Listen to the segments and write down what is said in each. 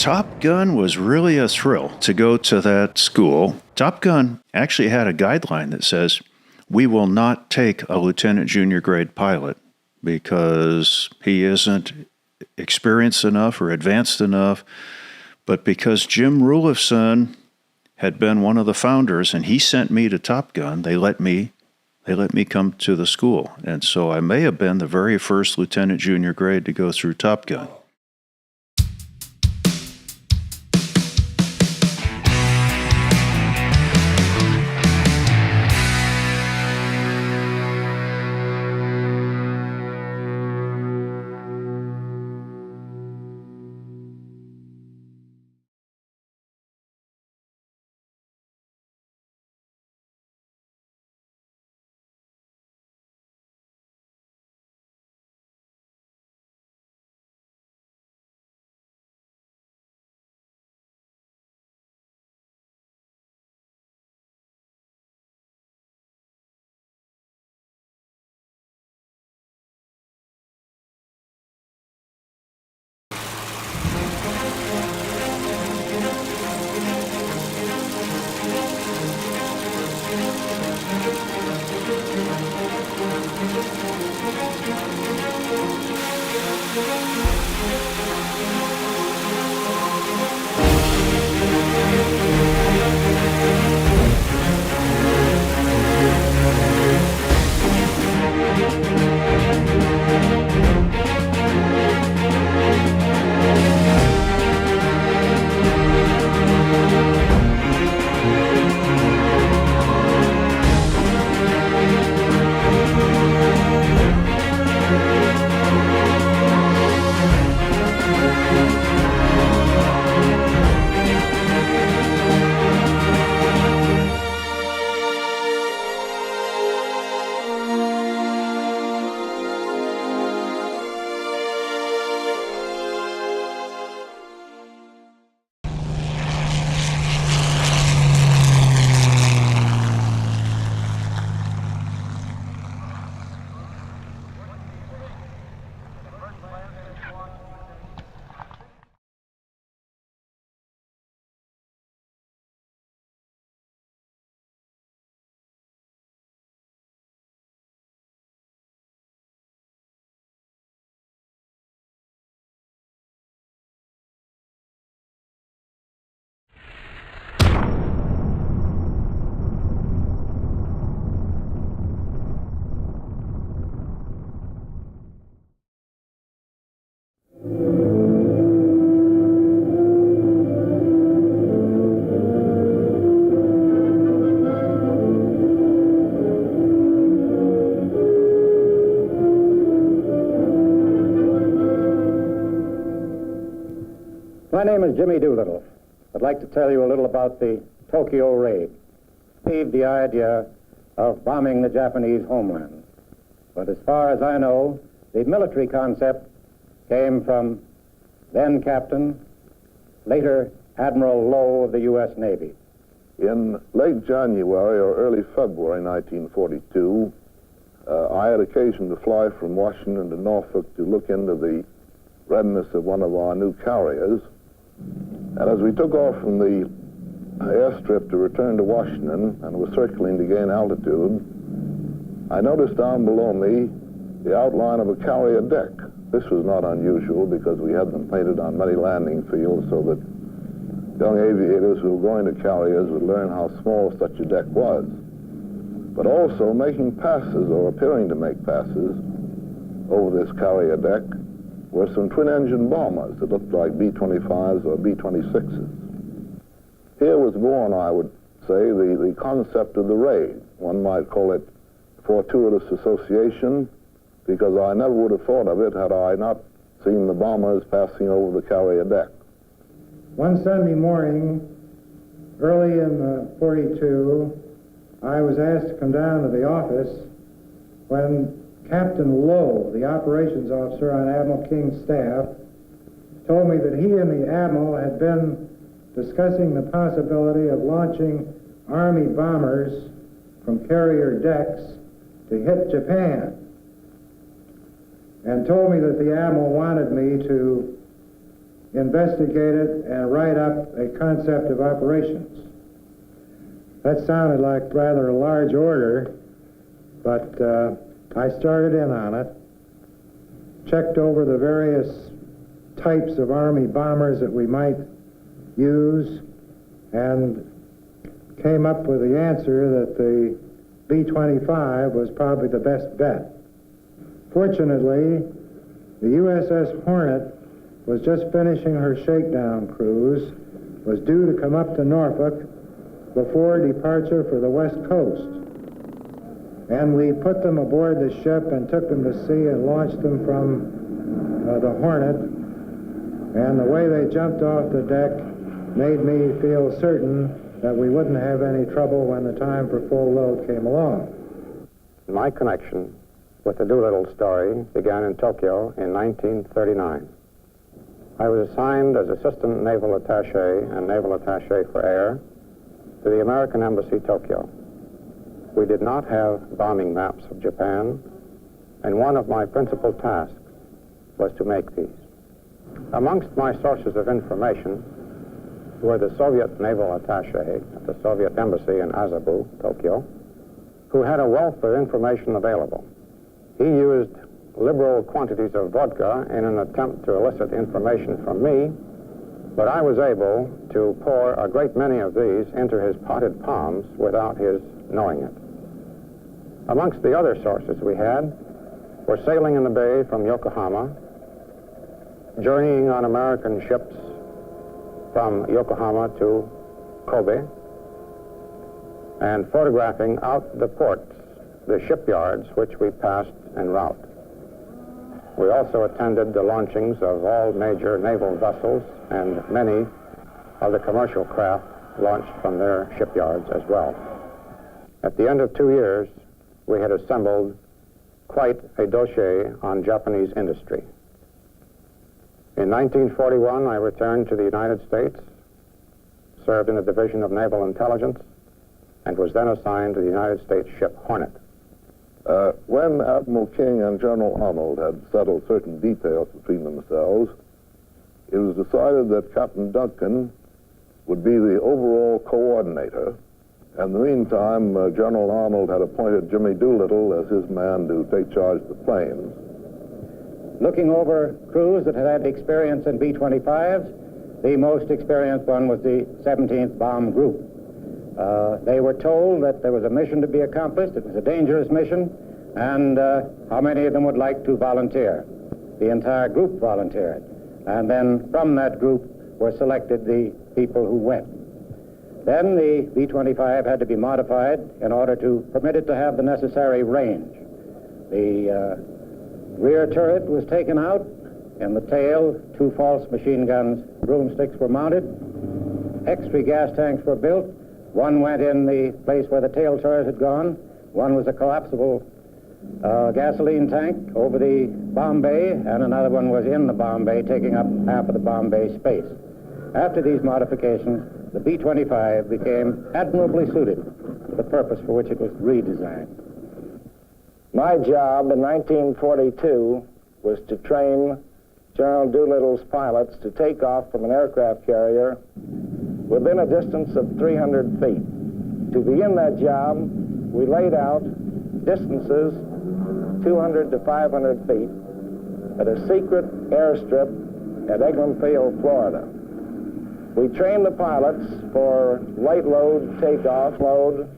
Top Gun was really a thrill to go to that school. Top Gun actually had a guideline that says, we will not take a lieutenant junior grade pilot because he isn't experienced enough or advanced enough. But because Jim Rulifson had been one of the founders and he sent me to Top Gun, they let me come to the school. And so I may have been the very first lieutenant junior grade to go through Top Gun. My name is Jimmy Doolittle. I'd like to tell you a little about the Tokyo raid. Conceived the idea of bombing the Japanese homeland. But as far as I know, the military concept came from then Captain, later Admiral Lowe of the U.S. Navy. In late January or early February 1942, I had occasion to fly from Washington to Norfolk to look into the readiness of one of our new carriers. And as we took off from the airstrip to return to Washington and was circling to gain altitude, I noticed down below me the outline of a carrier deck. This was not unusual because we had them painted on many landing fields so that young aviators who were going to carriers would learn how small such a deck was. But also making passes or appearing to make passes over this carrier deck were some twin-engine bombers that looked like B-25s or B-26s. Here was born, I would say, the concept of the raid. One might call it fortuitous association, because I never would have thought of it had I not seen the bombers passing over the carrier deck. One Sunday morning, early in 42, I was asked to come down to the office when Captain Lowe, the operations officer on Admiral King's staff, told me that he and the Admiral had been discussing the possibility of launching Army bombers from carrier decks to hit Japan, and told me that the Admiral wanted me to investigate it, and write up a concept of operations. That sounded like rather a large order, but I started in on it, checked over the various types of Army bombers that we might use, and came up with the answer that the B-25 was probably the best bet. Fortunately, the USS Hornet was just finishing her shakedown cruise, was due to come up to Norfolk before departure for the West Coast. And we put them aboard the ship and took them to sea and launched them from the Hornet. And the way they jumped off the deck made me feel certain that we wouldn't have any trouble when the time for full load came along. My connection with the Doolittle story began in Tokyo in 1939. I was assigned as Assistant Naval Attaché and Naval Attaché for Air to the American Embassy, Tokyo. We did not have bombing maps of Japan, and one of my principal tasks was to make these. Amongst my sources of information were the Soviet Naval Attaché at the Soviet Embassy in Azabu, Tokyo, who had a wealth of information available. He used liberal quantities of vodka in an attempt to elicit information from me, but I was able to pour a great many of these into his potted palms without his knowing it. Amongst the other sources we had were sailing in the bay from Yokohama, journeying on American ships from Yokohama to Kobe, and photographing out the ports, the shipyards which we passed en route. We also attended the launchings of all major naval vessels and many of the commercial craft launched from their shipyards as well. At the end of 2 years, we had assembled quite a dossier on Japanese industry. In 1941, I returned to the United States, served in the Division of Naval Intelligence, and was then assigned to the United States ship Hornet. When Admiral King and General Arnold had settled certain details between themselves, it was decided that Captain Duncan would be the overall coordinator. In the meantime, General Arnold had appointed Jimmy Doolittle as his man to take charge of the planes. Looking over crews that had had experience in B-25s, the most experienced one was the 17th Bomb Group. They were told that there was a mission to be accomplished. It was a dangerous mission, and how many of them would like to volunteer. The entire group volunteered. And then from that group were selected the people who went. Then the B-25 had to be modified in order to permit it to have the necessary range. The rear turret was taken out. In the tail, 2 false machine guns, broomsticks were mounted. Extra gas tanks were built. One went in the place where the tail turret had gone. One was a collapsible gasoline tank over the bomb bay, and another one was in the bomb bay, taking up half of the bomb bay space. After these modifications, the B-25 became admirably suited to the purpose for which it was redesigned. My job in 1942 was to train General Doolittle's pilots to take off from an aircraft carrier within a distance of 300 feet. To begin that job, we laid out distances 200 to 500 feet at a secret airstrip at Eglin Field, Florida. We trained the pilots for light load, takeoff load,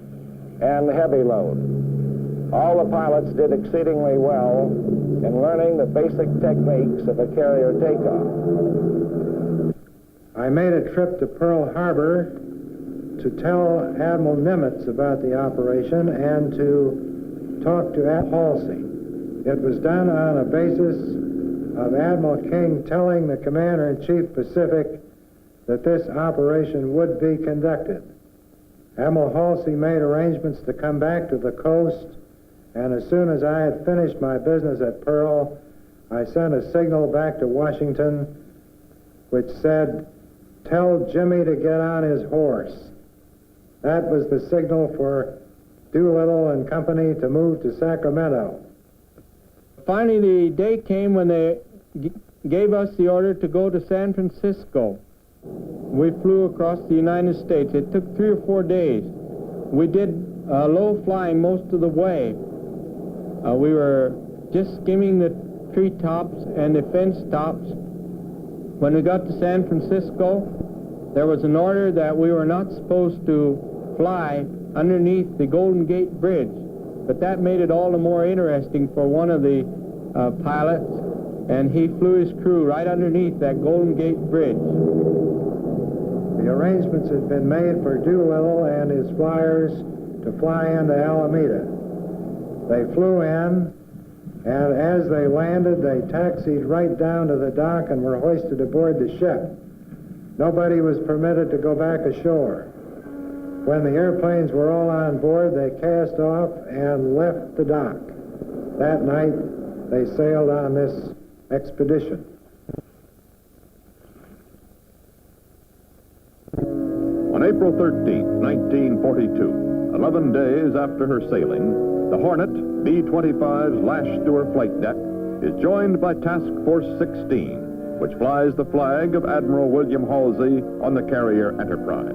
and heavy load. All the pilots did exceedingly well in learning the basic techniques of a carrier takeoff. I made a trip to Pearl Harbor to tell Admiral Nimitz about the operation and to talk to Halsey. It was done on a basis of Admiral King telling the Commander-in-Chief Pacific that this operation would be conducted. Admiral Halsey made arrangements to come back to the coast, and as soon as I had finished my business at Pearl, I sent a signal back to Washington which said, "Tell Jimmy to get on his horse." That was the signal for Doolittle and company to move to Sacramento. Finally, the day came when they gave us the order to go to San Francisco. We flew across the United States. It took 3 or 4 days. We did low flying most of the way. We were just skimming the treetops and the fence tops. When we got to San Francisco, there was an order that we were not supposed to fly underneath the Golden Gate Bridge, but that made it all the more interesting for one of the pilots, and he flew his crew right underneath that Golden Gate Bridge. The arrangements had been made for Doolittle and his flyers to fly into Alameda. They flew in, and as they landed, they taxied right down to the dock and were hoisted aboard the ship. Nobody was permitted to go back ashore. When the airplanes were all on board, they cast off and left the dock. That night, they sailed on this expedition. On April 13, 1942, 11 days after her sailing, the Hornet, B-25's lashed to her flight deck, is joined by Task Force 16, which flies the flag of Admiral William Halsey on the carrier Enterprise.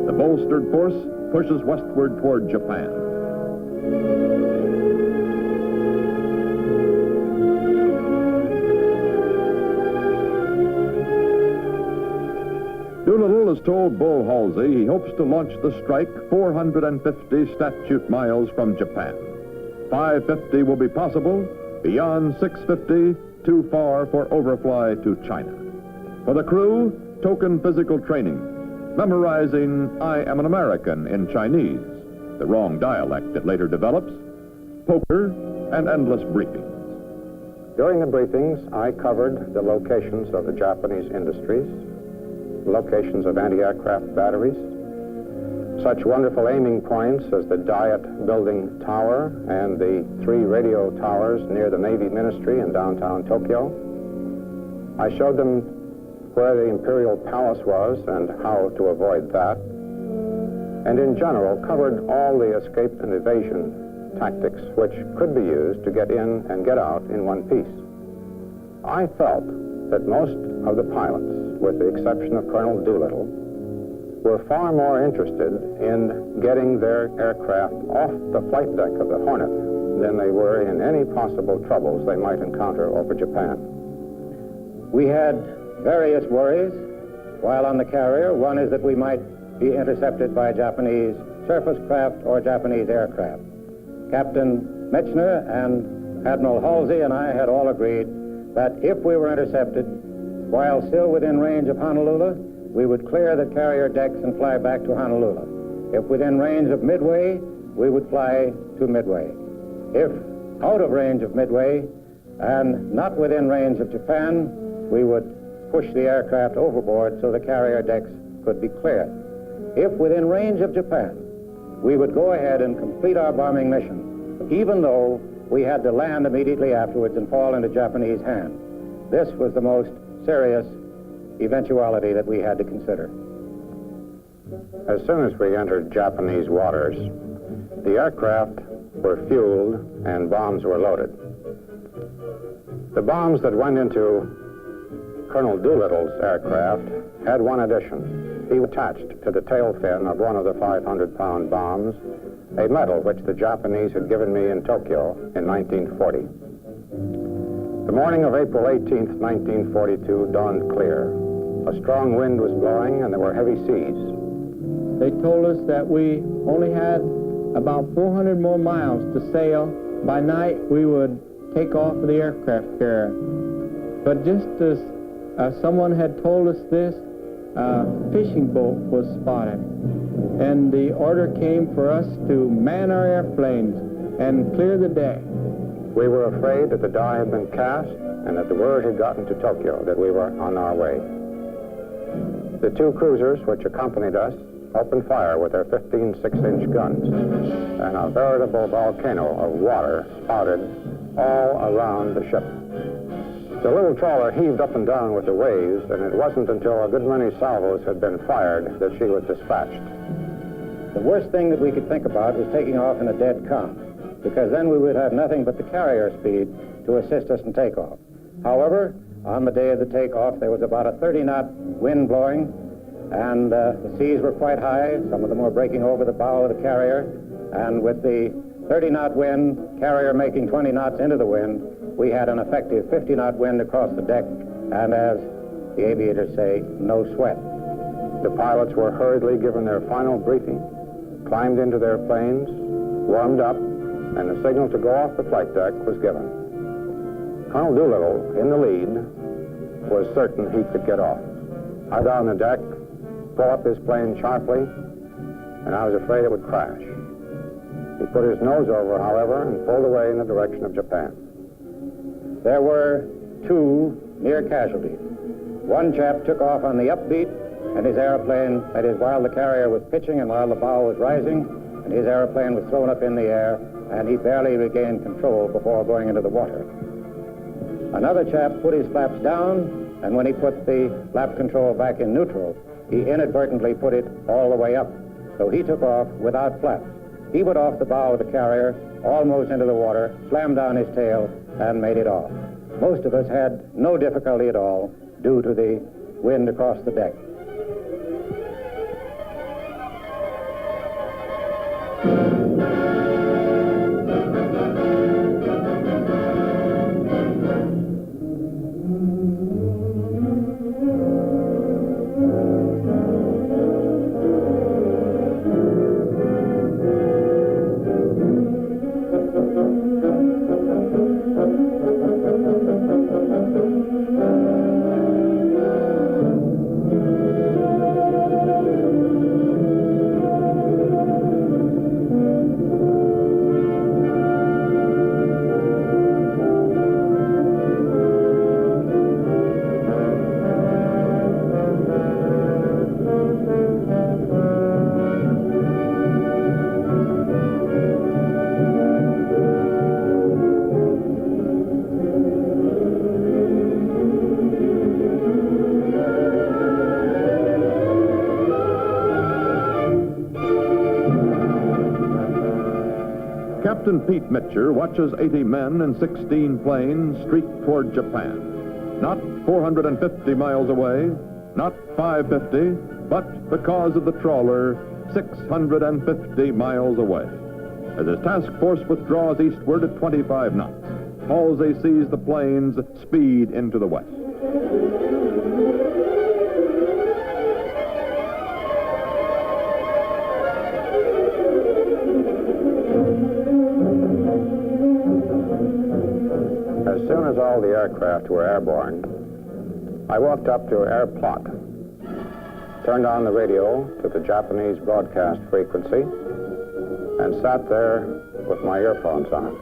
The bolstered force pushes westward toward Japan. Doolittle has told Bull Halsey he hopes to launch the strike 450 statute miles from Japan. 550 will be possible. Beyond 650, too far for overfly to China. For the crew, token physical training, memorizing I am an American in Chinese, the wrong dialect it later develops, poker, and endless briefings. During the briefings, I covered the locations of the Japanese industries, locations of anti-aircraft batteries, such wonderful aiming points as the Diet Building Tower and the 3 radio towers near the Navy Ministry in downtown Tokyo. I showed them where the Imperial Palace was and how to avoid that, and in general covered all the escape and evasion tactics which could be used to get in and get out in one piece. I felt that most of the pilots, with the exception of Colonel Doolittle, were far more interested in getting their aircraft off the flight deck of the Hornet than they were in any possible troubles they might encounter over Japan. We had various worries while on the carrier. One is that we might be intercepted by Japanese surface craft or Japanese aircraft. Captain Mechner and Admiral Halsey and I had all agreed that if we were intercepted while still within range of Honolulu, we would clear the carrier decks and fly back to Honolulu. If within range of Midway, we would fly to Midway. If out of range of Midway and not within range of Japan, we would push the aircraft overboard so the carrier decks could be cleared. If within range of Japan, we would go ahead and complete our bombing mission, even though we had to land immediately afterwards and fall into Japanese hands. This was the most serious eventuality that we had to consider. As soon as we entered Japanese waters, the aircraft were fueled and bombs were loaded. The bombs that went into Colonel Doolittle's aircraft had one addition. He attached to the tail fin of one of the 500-pound bombs a medal which the Japanese had given me in Tokyo in 1940. The morning of April 18th, 1942 dawned clear. A strong wind was blowing and there were heavy seas. They told us that we only had about 400 more miles to sail. By night, we would take off of the aircraft carrier. But just as someone had told us this, a fishing boat was spotted. And the order came for us to man our airplanes and clear the deck. We were afraid that the die had been cast and that the word had gotten to Tokyo that we were on our way. The 2 cruisers which accompanied us opened fire with their 15 6-inch guns, and a veritable volcano of water spouted all around the ship. The little trawler heaved up and down with the waves, and it wasn't until a good many salvos had been fired that she was dispatched. The worst thing that we could think about was taking off in a dead calm, because then we would have nothing but the carrier speed to assist us in takeoff. However, On the day of the takeoff, there was about a 30-knot wind blowing, and the seas were quite high. Some of them were breaking over the bow of the carrier, and with the 30-knot wind, carrier making 20 knots into the wind, we had an effective 50-knot wind across the deck, and as the aviators say, no sweat. The pilots were hurriedly given their final briefing, climbed into their planes, warmed up, and the signal to go off the flight deck was given. Colonel Doolittle, in the lead, was certain he could get off. I got on the deck, pulled up his plane sharply, and I was afraid it would crash. He put his nose over, however, and pulled away in the direction of Japan. There were 2 near casualties. One chap took off on the upbeat, and his airplane, that is, while the carrier was pitching and while the bow was rising, and his airplane was thrown up in the air, and he barely regained control before going into the water. Another chap put his flaps down, and when he put the flap control back in neutral, he inadvertently put it all the way up. So he took off without flaps. He went off the bow of the carrier, almost into the water, slammed down his tail, and made it off. Most of us had no difficulty at all due to the wind across the deck. Captain Pete Mitcher watches 80 men and 16 planes streak toward Japan. Not 450 miles away, not 550, but because of the trawler, 650 miles away. As his task force withdraws eastward at 25 knots, Halsey sees the planes speed into the west. As soon as all the aircraft were airborne, I walked up to air plot, turned on the radio to the Japanese broadcast frequency, and sat there with my earphones on.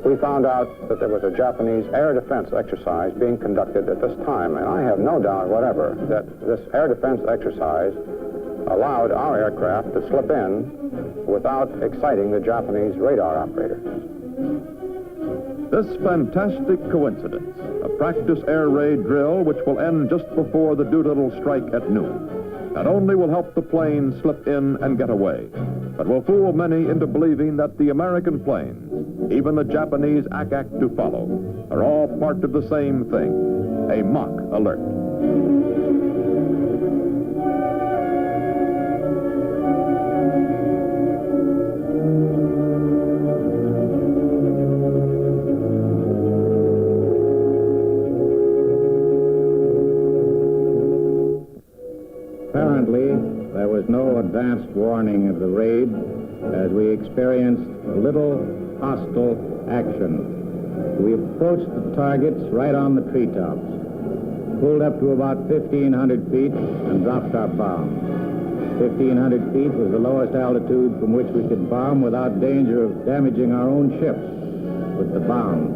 We found out that there was a Japanese air defense exercise being conducted at this time, and I have no doubt whatever that this air defense exercise allowed our aircraft to slip in without exciting the Japanese radar operators. This fantastic coincidence, a practice air raid drill which will end just before the Doolittle strike at noon, not only will help the planes slip in and get away, but will fool many into believing that the American planes, even the Japanese ack-ack to follow, are all part of the same thing, a mock alert. Apparently, there was no advanced warning of the raid as we experienced little hostile action. We approached the targets right on the treetops, pulled up to about 1,500 feet and dropped our bomb. 1,500 feet was the lowest altitude from which we could bomb without danger of damaging our own ships with the bomb.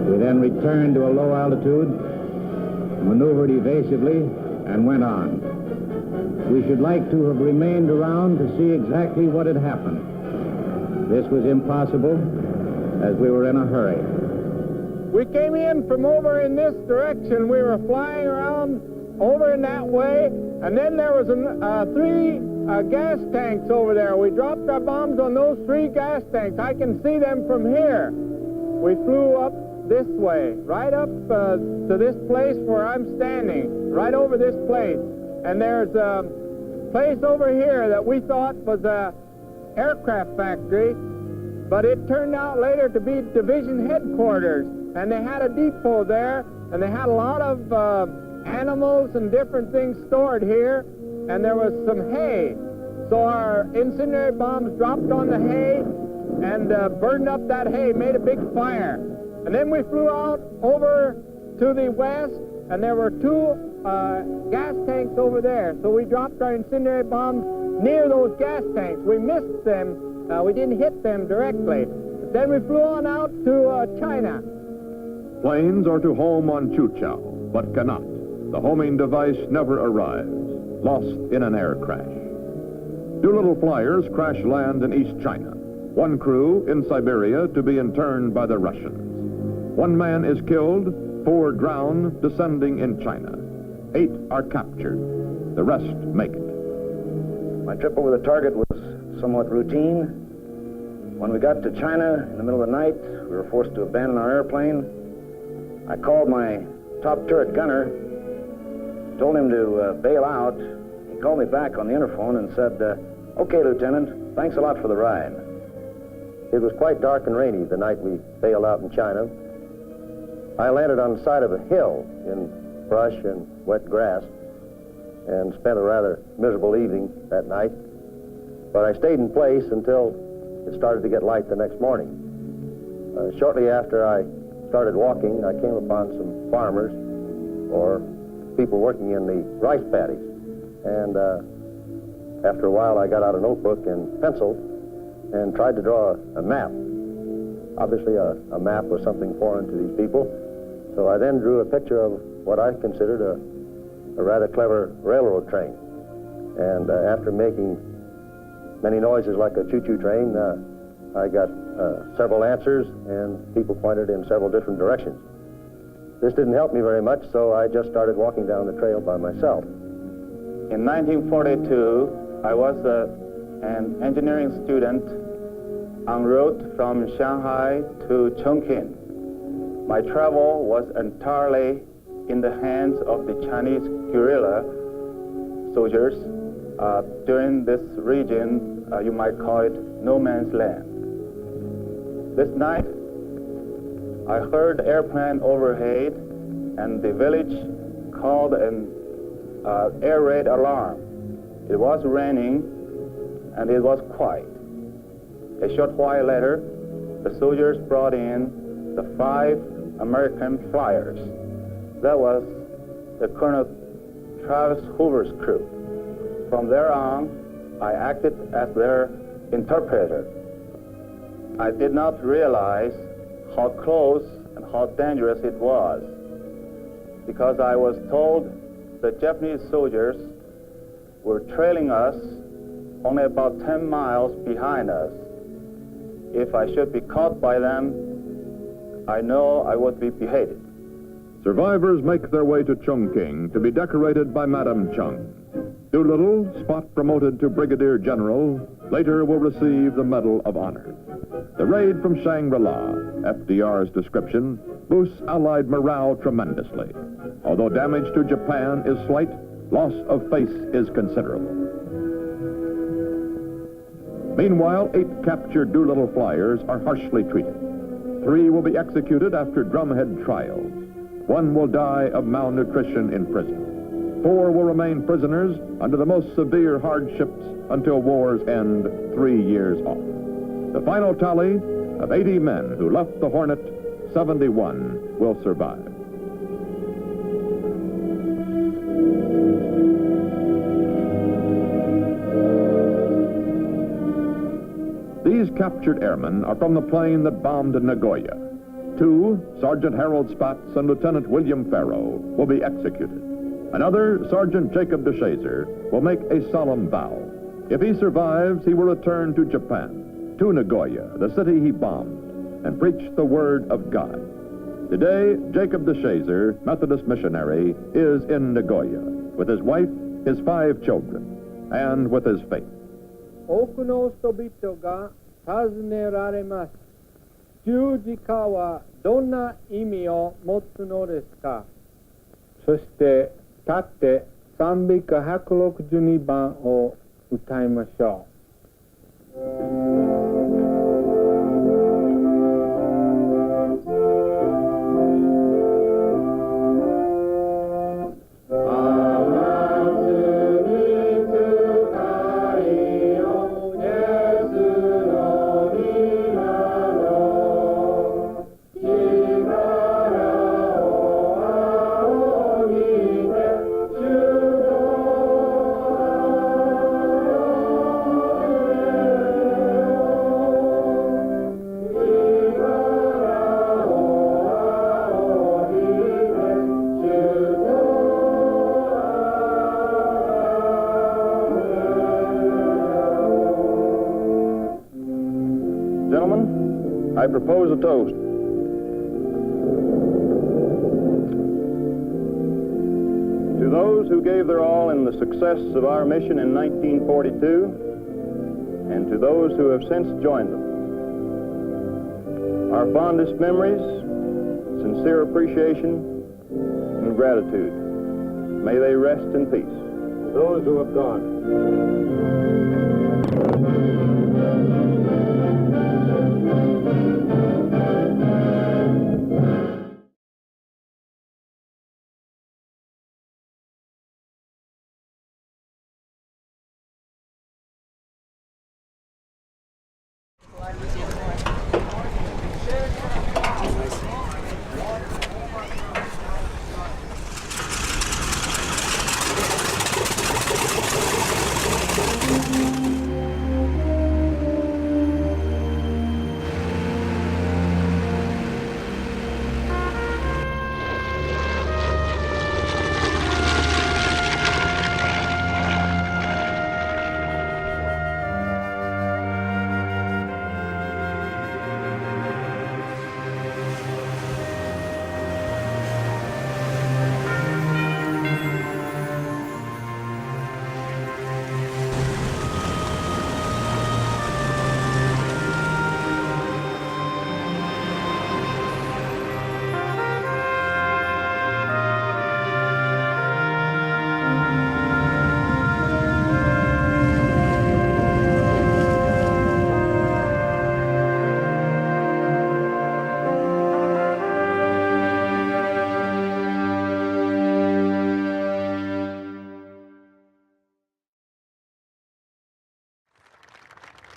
We then returned to a low altitude, maneuvered evasively, and went on. We should like to have remained around to see exactly what had happened. This was impossible, as we were in a hurry. We came in from over in this direction. We were flying around over in that way, and then there was three gas tanks over there. We dropped our bombs on those 3 gas tanks. I can see them from here. We flew up this way, right up to this place where I'm standing, right over this place. And there's a place over here that we thought was a aircraft factory, but it turned out later to be division headquarters. And they had a depot there, and they had a lot of animals and different things stored here, and there was some hay. So our incendiary bombs dropped on the hay and burned up that hay, made a big fire. And then we flew out over to the west, and there were two gas tanks over there. So we dropped our incendiary bombs near those gas tanks. We missed them. We didn't hit them directly. Then we flew on out to China. Planes are to home on Chuchao, but cannot. The homing device never arrives, lost in an air crash. Doolittle flyers crash land in East China. One crew in Siberia to be interned by the Russians. One man is killed, 4 drowned descending in China. 8 are captured. The rest make it. My trip over the target was somewhat routine. When we got to China in the middle of the night, we were forced to abandon our airplane. I called my top turret gunner, told him to bail out. He called me back on the interphone and said, "Okay, Lieutenant, thanks a lot for the ride." It was quite dark and rainy the night we bailed out in China. I landed on the side of a hill in brush and wet grass and spent a rather miserable evening that night. But I stayed in place until it started to get light the next morning. Shortly after I started walking, I came upon some farmers or people working in the rice paddies. And after a while, I got out a notebook and pencil and tried to draw a map. Obviously, a map was something foreign to these people. So I then drew a picture of what I considered a rather clever railroad train. And after making many noises like a choo-choo train, I got several answers, and people pointed in several different directions. This didn't help me very much, so I just started walking down the trail by myself. In 1942, I was an engineering student en route from Shanghai to Chongqing. My travel was entirely in the hands of the Chinese guerrilla soldiers. During this region, you might call it no man's land. This night, I heard airplane overhead, and the village called an air raid alarm. It was raining, and it was quiet. A short while later, the soldiers brought in the 5 American flyers. That was the Colonel Travis Hoover's crew. From there on, I acted as their interpreter. I did not realize how close and how dangerous it was, because I was told the Japanese soldiers were trailing us only about 10 miles behind us. If I should be caught by them, I know I would be beheaded. Survivors make their way to Chongqing to be decorated by Madame Chung. Doolittle, spot promoted to Brigadier General, later will receive the Medal of Honor. The raid from Shangri-La, FDR's description, boosts Allied morale tremendously. Although damage to Japan is slight, loss of face is considerable. Meanwhile, 8 captured Doolittle flyers are harshly treated. 3 will be executed after drumhead trials. 1 will die of malnutrition in prison. 4 will remain prisoners under the most severe hardships until war's end 3 years off. The final tally of 80 men who left the Hornet, 71 will survive. These captured airmen are from the plane that bombed Nagoya. 2, Sergeant Harold Spatz and Lieutenant William Farrow, will be executed. Another, Sergeant Jacob DeShazer, will make a solemn vow. If he survives, he will return to Japan, to Nagoya, the city he bombed, and preach the word of God. Today, Jacob DeShazer, Methodist missionary, is in Nagoya with his wife, his 5 children, and with his faith. 多くの人々が訪ねられます。十字架はどんな意味を持つのですか。そして立って賛美歌162番を歌いましょう。Gentlemen, I propose a toast. To those who gave their all in the success of our mission in 1942, and to those who have since joined them. Our fondest memories, sincere appreciation, and gratitude. May they rest in peace. Those who have gone.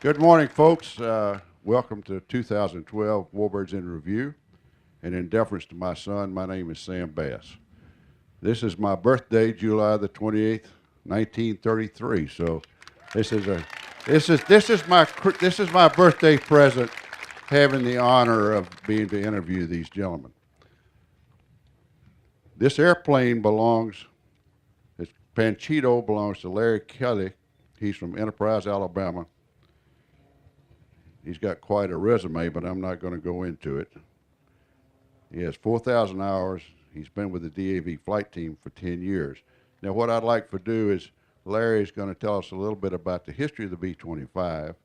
Good morning, folks. Welcome to 2012 Warbirds in Review. And in deference to my son, my name is Sam Bass. This is my birthday, July the 28th, 1933. So this is my birthday present, having the honor of being to interview these gentlemen. This airplane this Panchito belongs to Larry Kelly. He's from Enterprise, Alabama. He's got quite a resume, but I'm not going to go into it. He has 4,000 hours. He's been with the DAV flight team for 10 years. Now, what I'd like to do is Larry's going to tell us a little bit about the history of the B-25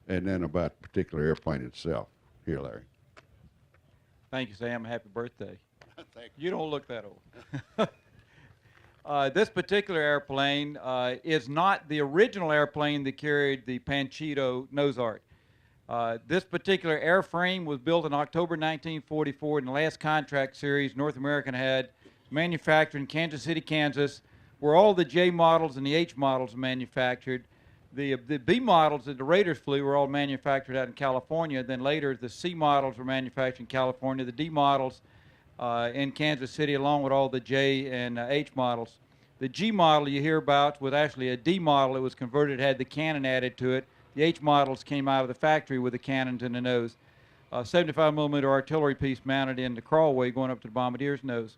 and then about the particular airplane itself. Here, Larry. Thank you, Sam. Happy birthday. Thank you. You don't look that old. This particular airplane is not the original airplane that carried the Panchito nose art. This particular airframe was built in October 1944 in the last contract series North American had, manufactured in Kansas City, Kansas, where all the J models and the H models were manufactured. The B models that the Raiders flew were all manufactured out in California. Then later, the C models were manufactured in California, the D models in Kansas City, along with all the J and H models. The G model you hear about was actually a D model. It was converted, had the cannon added to it. The H models came out of the factory with the cannons in the nose. 75mm artillery piece mounted in the crawlway going up to the bombardier's nose.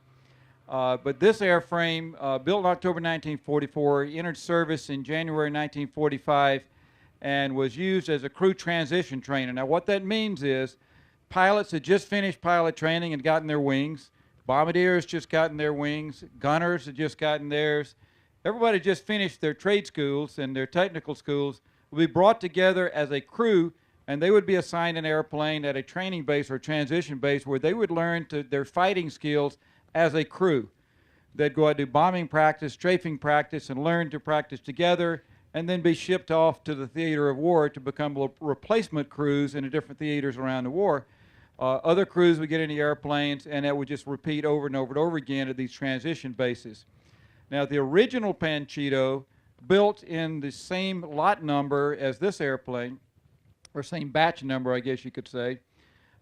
But this airframe, built in October 1944, entered service in January 1945 and was used as a crew transition trainer. Now what that means is pilots had just finished pilot training and gotten their wings. Bombardiers just gotten their wings. Gunners had just gotten theirs. Everybody just finished their trade schools and their technical schools will be brought together as a crew and they would be assigned an airplane at a training base or transition base where they would learn their fighting skills as a crew. They'd go out and do bombing practice, strafing practice, and learn to practice together, and then be shipped off to the theater of war to become replacement crews in the different theaters around the war. Other crews would get in the airplanes, and that would just repeat over and over and over again at these transition bases. Now, the original Panchito, built in the same lot number as this airplane, or same batch number, I guess you could say,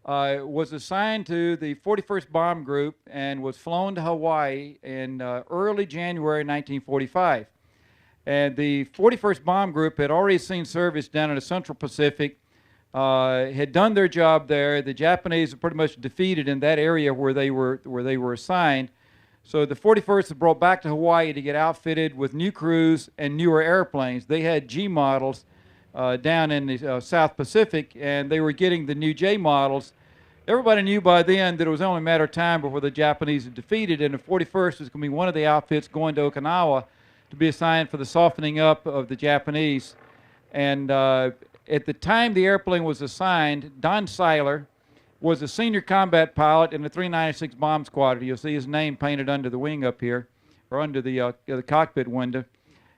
was assigned to the 41st Bomb Group and was flown to Hawaii in early January 1945. And the 41st Bomb Group had already seen service down in the Central Pacific, had done their job there. The Japanese were pretty much defeated in that area where they were assigned. So the 41st was brought back to Hawaii to get outfitted with new crews and newer airplanes. They had G models down in the South Pacific, and they were getting the new J models. Everybody knew by then that it was only a matter of time before the Japanese had defeated, and the 41st was going to be one of the outfits going to Okinawa to be assigned for the softening up of the Japanese. And at the time the airplane was assigned, Don Seiler was a senior combat pilot in the 396 Bomb Squadron. You'll see his name painted under the wing up here, or under the cockpit window.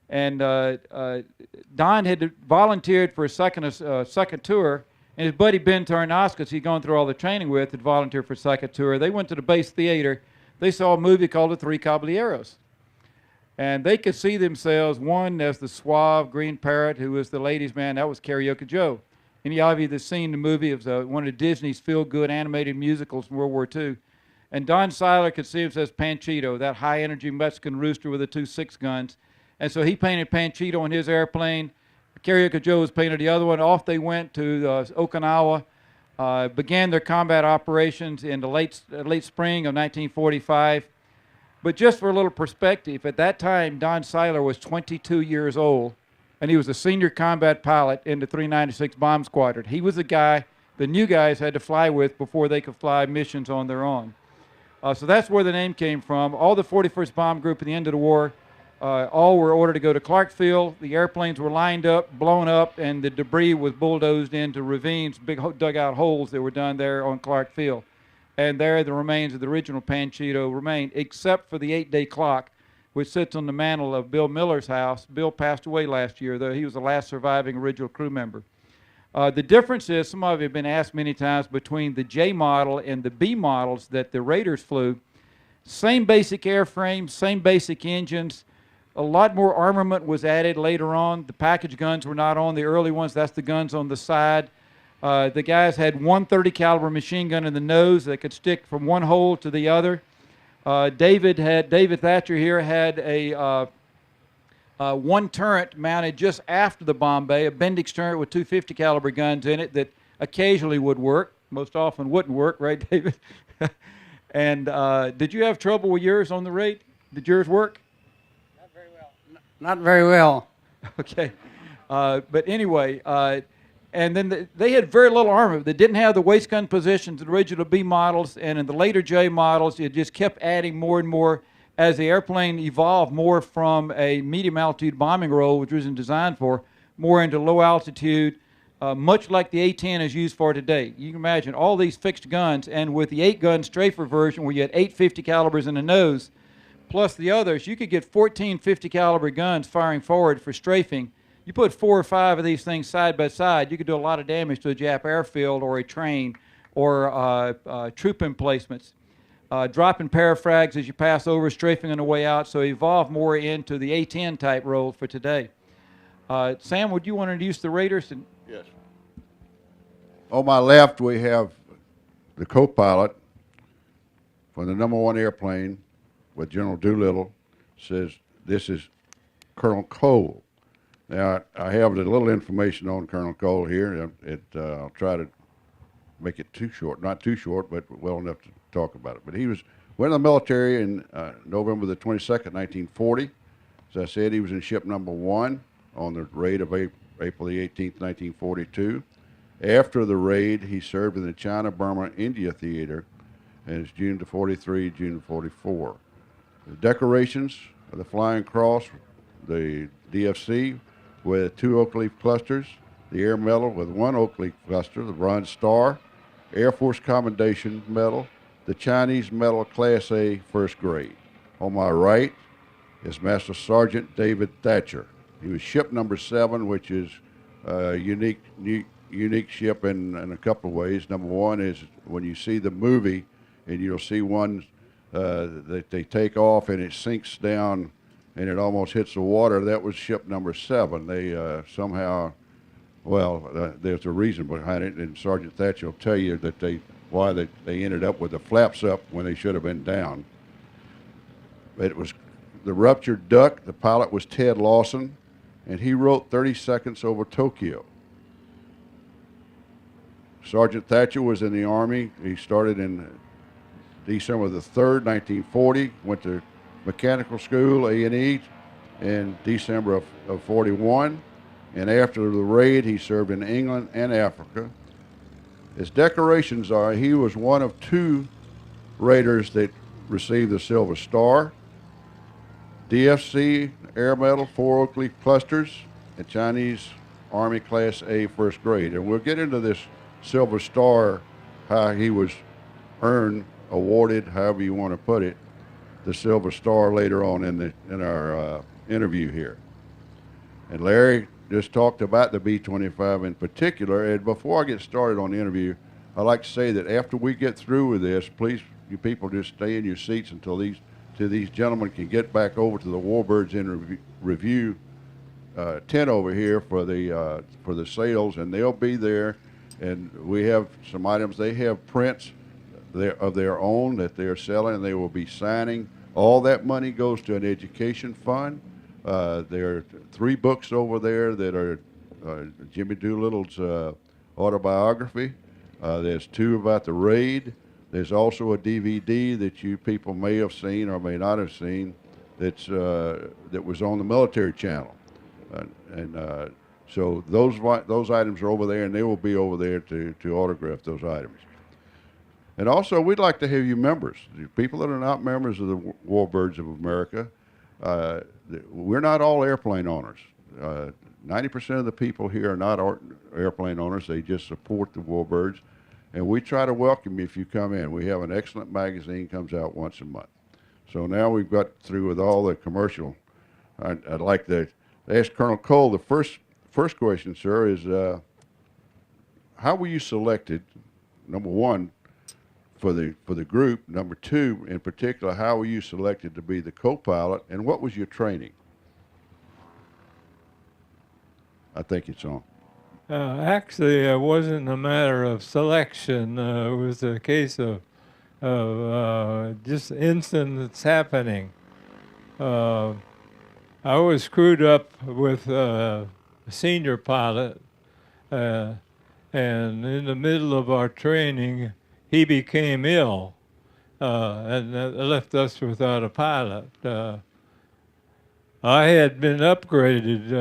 And Don had volunteered for a second tour, and his buddy Ben Tarnauskas, he'd gone through all the training with, had volunteered for a second tour. They went to the base theater. They saw a movie called The Three Caballeros. And they could see themselves, one as the suave green parrot who was the ladies' man. That was Karaoke Joe. Any of you that's seen the movie, it was one of Disney's feel-good animated musicals from World War II. And Don Seiler could see himself as Panchito, that high-energy Mexican rooster with the 2 6-guns. And so he painted Panchito on his airplane. Karaoke Joe was painted the other one. Off they went to Okinawa, began their combat operations in the late spring of 1945. But just for a little perspective, at that time, Don Seiler was 22 years old, and he was a senior combat pilot in the 396 Bomb Squadron. He was the guy the new guys had to fly with before they could fly missions on their own. So that's where the name came from. All the 41st Bomb Group at the end of the war, all were ordered to go to Clarksville. The airplanes were lined up, blown up, and the debris was bulldozed into ravines, big dugout holes that were done there on Clark Field. And there the remains of the original Panchito remained, except for the 8-day clock, which sits on the mantle of Bill Miller's house. Bill passed away last year, though he was the last surviving original crew member. The difference is, some of you have been asked many times, between the J model and the B models that the Raiders flew. Same basic airframe, same basic engines. A lot more armament was added later on. The package guns were not on the early ones. That's the guns on the side. The guys had one .30 caliber machine gun in the nose that could stick from one hole to the other. David Thatcher here had a one turret mounted just after the bomb bay, a Bendix turret with 250 caliber guns in it that occasionally would work, most often wouldn't work, right, David? And did you have trouble with yours on the raid? Did yours work? Not very well. Not very well. Okay. But anyway, and then they had very little armor. They didn't have the waist gun positions in the original B models, and in the later J models, it just kept adding more and more as the airplane evolved more from a medium altitude bombing role, which wasn't designed for, more into low altitude, much like the A-10 is used for today. You can imagine all these fixed guns, and with the 8-gun strafer version where you had 8 50 calibers in the nose, plus the others, you could get 14 50 caliber guns firing forward for strafing. You put 4 or 5 of these things side by side, you could do a lot of damage to a Jap airfield or a train or troop emplacements. Dropping parafrags as you pass over, strafing on the way out, so evolve more into the A-10 type role for today. Sam, would you want to introduce the Raiders? Yes. On my left, we have the co-pilot for the #1 airplane with General Doolittle. Says this is Colonel Cole. Now, I have a little information on Colonel Cole here. I'll try to make it not too short, but well enough to talk about it. But he went in the military in November the 22nd, 1940. As I said, he was in ship #1 on the raid of April the 18th, 1942. After the raid, he served in the China-Burma-India Theater, and it's June to 43, June to 44. The decorations of the Flying Cross, the DFC, with 2 oak leaf clusters, the Air Medal with 1 Oak Leaf cluster, the Bronze Star, Air Force Commendation Medal, the Chinese Medal Class A First Grade. On my right is Master Sergeant David Thatcher. He was ship number 7, which is a unique ship in a couple of ways. Number one is when you see the movie, and you'll see one that they take off and it sinks down and it almost hits the water. That was ship number 7. They somehow, there's a reason behind it, and Sergeant Thatcher will tell you that why they ended up with the flaps up when they should have been down. It was the ruptured duck. The pilot was Ted Lawson, and he wrote 30 Seconds Over Tokyo. Sergeant Thatcher was in the Army. He started in December the 3rd, 1940, went to mechanical school, A&E, in December of 41. And after the raid, he served in England and Africa. His decorations are, he was one of 2 raiders that received the Silver Star, DFC Air Medal, 4 Oak Leaf clusters, and Chinese Army Class A First Grade. And we'll get into this Silver Star, how he was awarded, however you want to put it, the Silver Star later on in our interview here. And Larry just talked about the B-25 in particular. And before I get started on the interview, I'd like to say that after we get through with this, please, you people just stay in your seats until these gentlemen can get back over to the Warbirds in Review tent over here for the sales, and they'll be there. And we have some items. They have prints of their own that they're selling, and they will be signing. All that money goes to an education fund. There are 3 books over there that are Jimmy Doolittle's autobiography. There's 2 about the raid. There's also a DVD that you people may have seen or may not have seen that was on the military channel. So those items are over there, and they will be over there to autograph those items. And also, we'd like to have you members. The people that are not members of the Warbirds of America, we're not all airplane owners. 90% of the people here are not airplane owners. They just support the Warbirds. And we try to welcome you if you come in. We have an excellent magazine, comes out once a month. So now we've got through with all the commercial. I'd like to ask Colonel Cole, the first question, sir, is how were you selected, number one, for the group? Number 2, in particular, how were you selected to be the co-pilot, and what was your training? I think it's on. Actually, it wasn't a matter of selection. It was a case of just incidents happening. I was crewed up with a senior pilot, and in the middle of our training, he became ill, and that left us without a pilot. I had been upgraded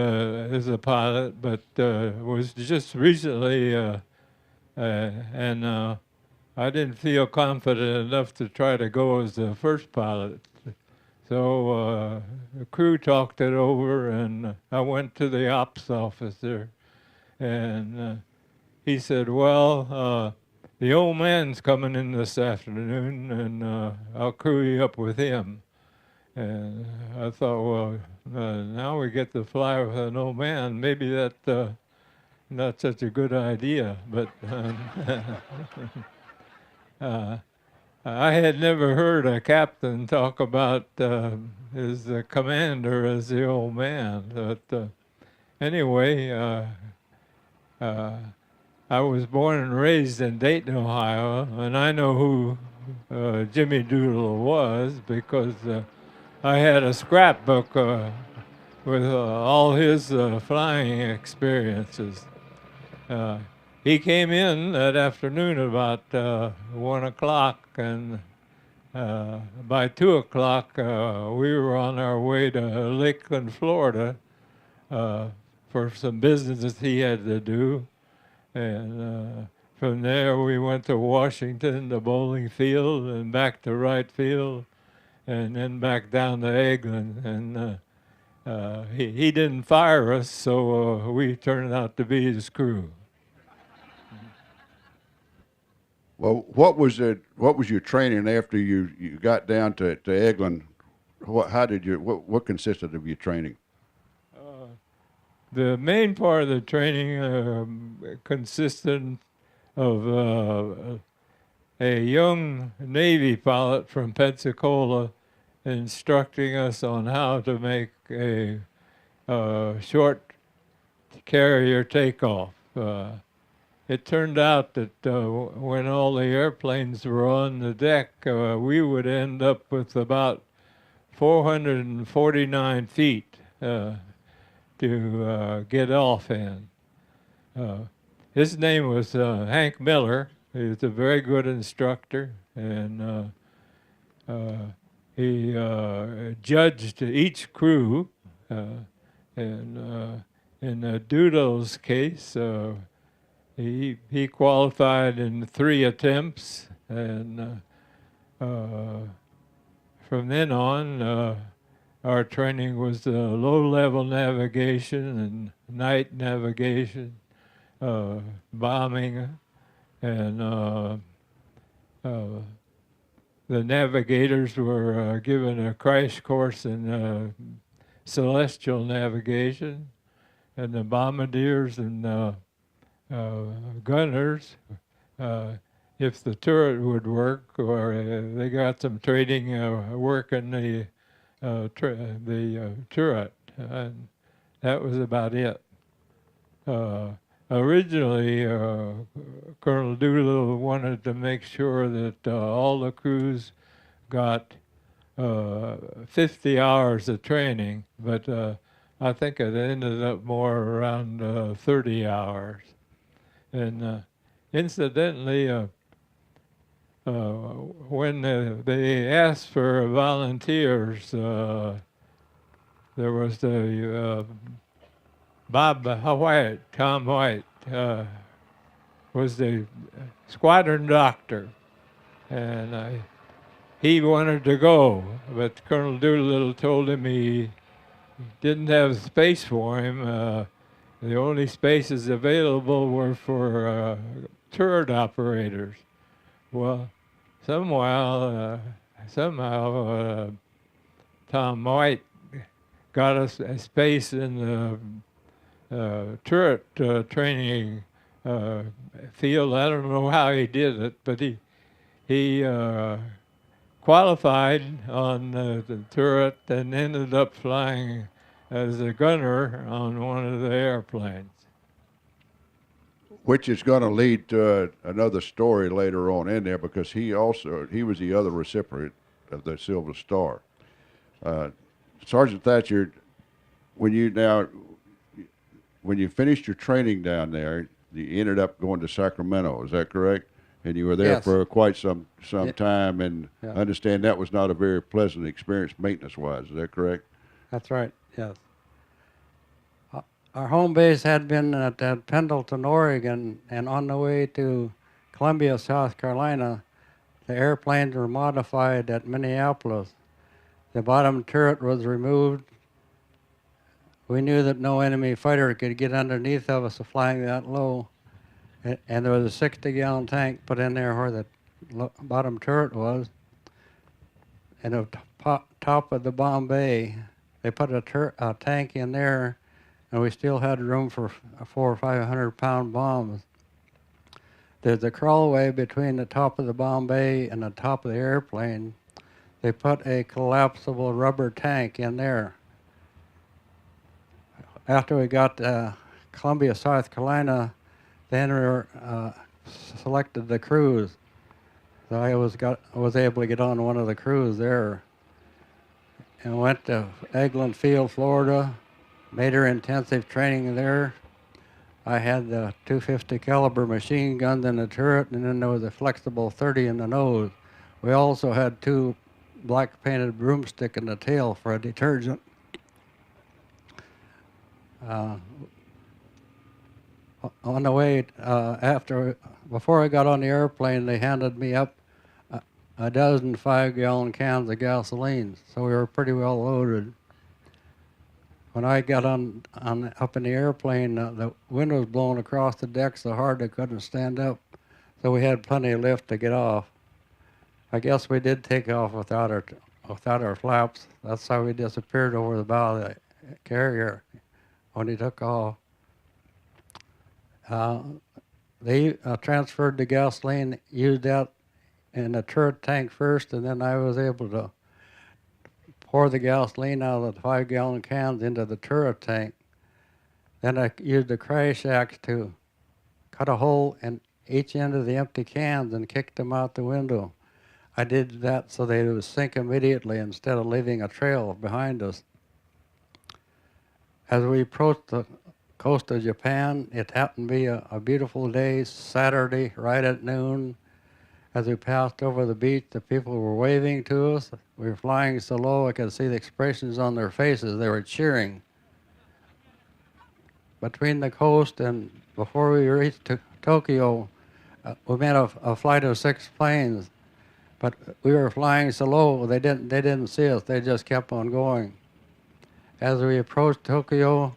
as a pilot, but was just recently, and I didn't feel confident enough to try to go as the first pilot. So the crew talked it over, and I went to the ops officer, and he said, well, the old man's coming in this afternoon, and I'll crew you up with him. And I thought, well, now we get to fly with an old man. Maybe that's not such a good idea. But I had never heard a captain talk about his commander as the old man. But anyway, I was born and raised in Dayton, Ohio, and I know who Jimmy Doolittle was because I had a scrapbook with all his flying experiences. He came in that afternoon about 1 o'clock, and by 2 o'clock we were on our way to Lakeland, Florida for some business that he had to do. And from there we went to Washington, to Bowling Field, and back to Wright Field, and then back down to Eglin. And he didn't fire us, so we turned out to be his crew. Well, what was your training after you got down to Eglin? What consisted of your training? The main part of the training consisted of a young Navy pilot from Pensacola instructing us on how to make a short carrier takeoff. It turned out that when all the airplanes were on the deck, we would end up with about 449 feet to get off in. His name was Hank Miller. He was a very good instructor, and he judged each crew. And in Doolittle's case, he qualified in 3 attempts, and from then on, our training was low-level navigation and night navigation, bombing, and the navigators were given a crash course in celestial navigation, and the bombardiers and gunners, if the turret would work, or they got some training work in the turret, and that was about it. Originally, Colonel Doolittle wanted to make sure that all the crews got 50 hours of training, but I think it ended up more around 30 hours. And incidentally, when they asked for volunteers, there was the Tom White, was the squadron doctor, and he wanted to go, but Colonel Doolittle told him he didn't have space for him. The only spaces available were for turret operators. Well, somehow Tom White got us a space in the turret training field. I don't know how he did it, but he qualified on the turret and ended up flying as a gunner on one of the airplanes. Which is going to lead to another story later on in there, because he was the other recipient of the Silver Star. Sergeant Thatcher, when you finished your training down there, you ended up going to Sacramento. Is that correct? And you were there Yes. for quite some time, and I understand that was not a very pleasant experience maintenance-wise. Is that correct? That's right, yes. Our home base had been at Pendleton, Oregon, and on the way to Columbia, South Carolina, the airplanes were modified at Minneapolis. The bottom turret was removed. We knew that no enemy fighter could get underneath of us flying that low, and there was a 60-gallon tank put in there where the bottom turret was. And at the top of the bomb bay, they put a tank in there, and we still had room for 400 or 500 pound bombs. There's a crawlway between the top of the bomb bay and the top of the airplane. They put a collapsible rubber tank in there. After we got to Columbia, South Carolina, then we selected the cruise. So I was able to get on one of the crews there, and went to Eglin Field, Florida. Made her intensive training there. I had the 250 caliber machine guns in the turret, and then there was a flexible 30 in the nose. We also had 2 black painted broomstick in the tail for a detergent. On the way, before I got on the airplane, they handed me up a dozen 5-gallon cans of gasoline, so we were pretty well loaded. When I got up in the airplane, the wind was blowing across the deck so hard they couldn't stand up, so we had plenty of lift to get off. I guess we did take off without our flaps. That's how we disappeared over the bow of the carrier when he took off. They transferred the gasoline, used that in the turret tank first, and then I was able to pour the gasoline out of the 5-gallon cans into the turret tank. Then I used the crash axe to cut a hole in each end of the empty cans and kick them out the window. I did that so they would sink immediately instead of leaving a trail behind us. As we approached the coast of Japan, it happened to be a beautiful day, Saturday, right at noon. As we passed over the beach, the people were waving to us. We were flying so low I could see the expressions on their faces. They were cheering. Between the coast and before we reached Tokyo, we met a flight of 6 planes, but we were flying so low they didn't see us. They just kept on going. As we approached Tokyo,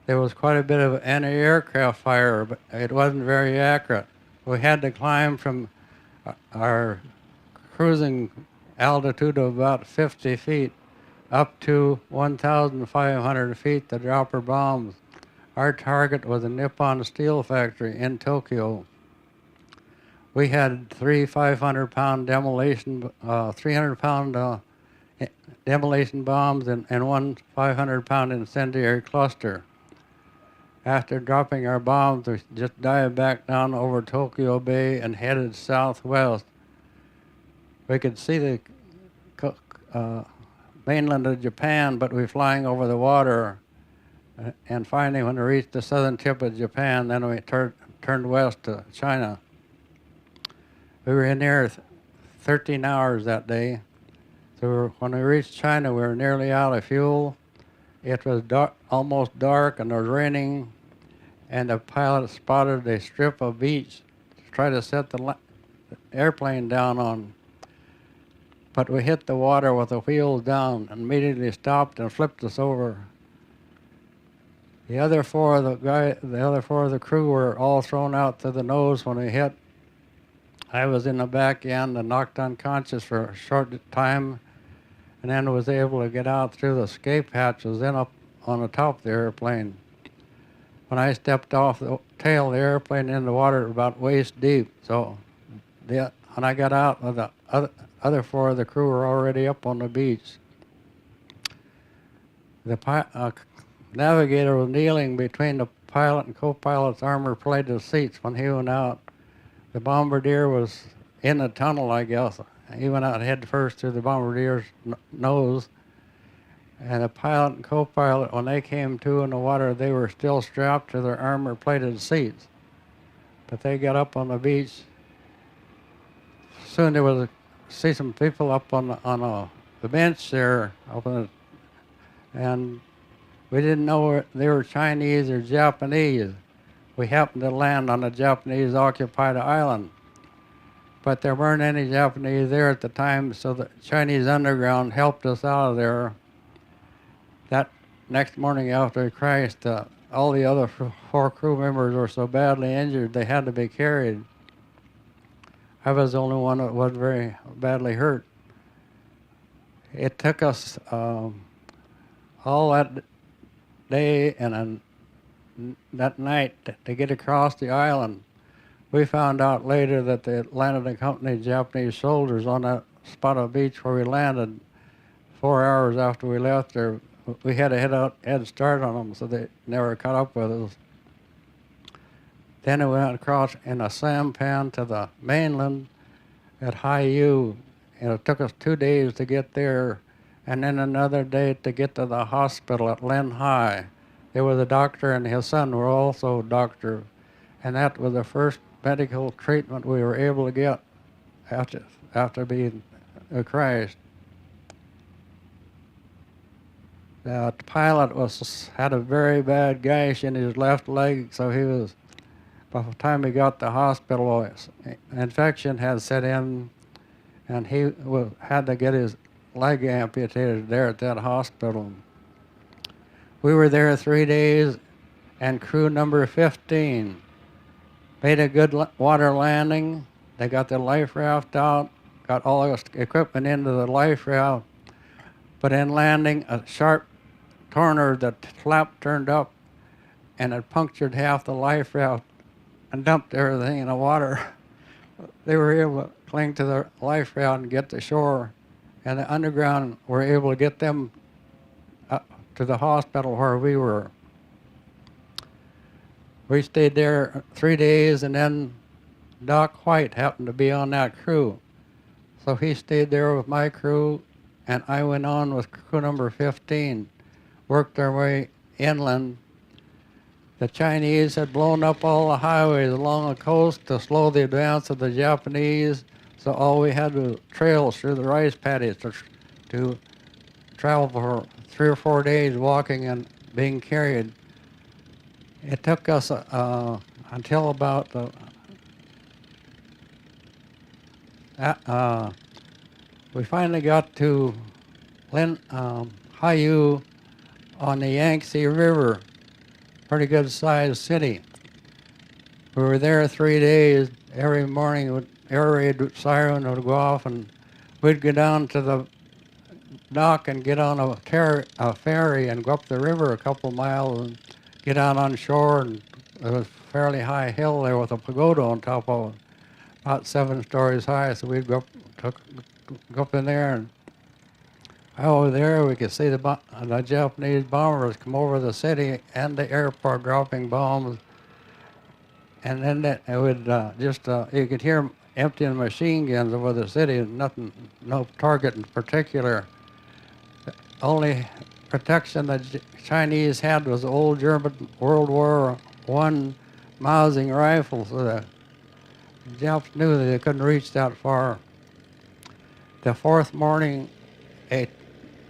there was quite a bit of anti-aircraft fire, but it wasn't very accurate. We had to climb from our cruising altitude of about 50 feet up to 1,500 feet to drop our bombs. Our target was a Nippon steel factory in Tokyo. We had 3 500-pound demolition, 300-pound demolition bombs and 1 500-pound incendiary cluster. After dropping our bombs, we just dived back down over Tokyo Bay and headed southwest. We could see the mainland of Japan, but we were flying over the water. And finally, when we reached the southern tip of Japan, then we turned west to China. We were in there 13 hours that day. So when we reached China, we were nearly out of fuel. It was almost dark and it was raining, and the pilot spotted a strip of beach to try to set the airplane down on. But we hit the water with the wheels down and immediately stopped and flipped us over. The other four of the crew were all thrown out to the nose when we hit. I was in the back end and knocked unconscious for a short time, and then was able to get out through the escape hatches, then up on the top of the airplane. When I stepped off the tail of the airplane in the water about waist deep, so when I got out, the other four of the crew were already up on the beach. The navigator was kneeling between the pilot and co-pilot's armor-plated seats when he went out. The bombardier was in the tunnel, I guess. He went out head first through the bombardier's nose. And the pilot and co-pilot, when they came to in the water, they were still strapped to their armor-plated seats. But they got up on the beach. Soon there was see some people up on the bench there, and we didn't know they were Chinese or Japanese. We happened to land on a Japanese-occupied island, but there weren't any Japanese there at the time, so the Chinese underground helped us out of there. That next morning after we crashed, all the other 4 crew members were so badly injured they had to be carried. I was the only one that was very badly hurt. It took us all that day and that night to get across the island. We found out later that they landed a company of Japanese soldiers on that spot of beach where we landed 4 hours after we left there. We had a head start on them, so they never caught up with us. Then we went across in a sampan to the mainland at Haiyu, and it took us 2 days to get there, and then another day to get to the hospital at Linhai. There was a doctor and his son were also a doctor, and that was the first medical treatment we were able to get after being crashed. The pilot had a very bad gash in his left leg, so by the time he got to the hospital, infection had set in, and he had to get his leg amputated there at that hospital. We were there 3 days, and crew number 15 made a good water landing. They got the life raft out, got all the equipment into the life raft, but in landing, a sharp corner, the flap turned up, and it punctured half the life raft and dumped everything in the water. They were able to cling to the life raft and get to shore, and the underground were able to get them up to the hospital where we were. We stayed there 3 days, and then Doc White happened to be on that crew. So he stayed there with my crew, and I went on with crew number 15, worked our way inland. The Chinese had blown up all the highways along the coast to slow the advance of the Japanese, so all we had was trails through the rice paddies to travel for 3 or 4 days walking and being carried. It took us until about we finally got to Haiyu on the Yangtze River, pretty good sized city. We were there 3 days. Every morning, air raid siren would go off, and we'd go down to the dock and get on a ferry and go up the river a couple miles and get out on shore. And there was a fairly high hill there with a pagoda on top of it, about 7 stories high. So we'd go up in there, and over there we could see the Japanese bombers come over the city and the airport dropping bombs. And then it would you could hear them emptying machine guns over the city, nothing, no target in particular. The only protection the Chinese had was old German World War I Mousing rifles. So the Japs knew that they couldn't reach that far. The fourth morning, a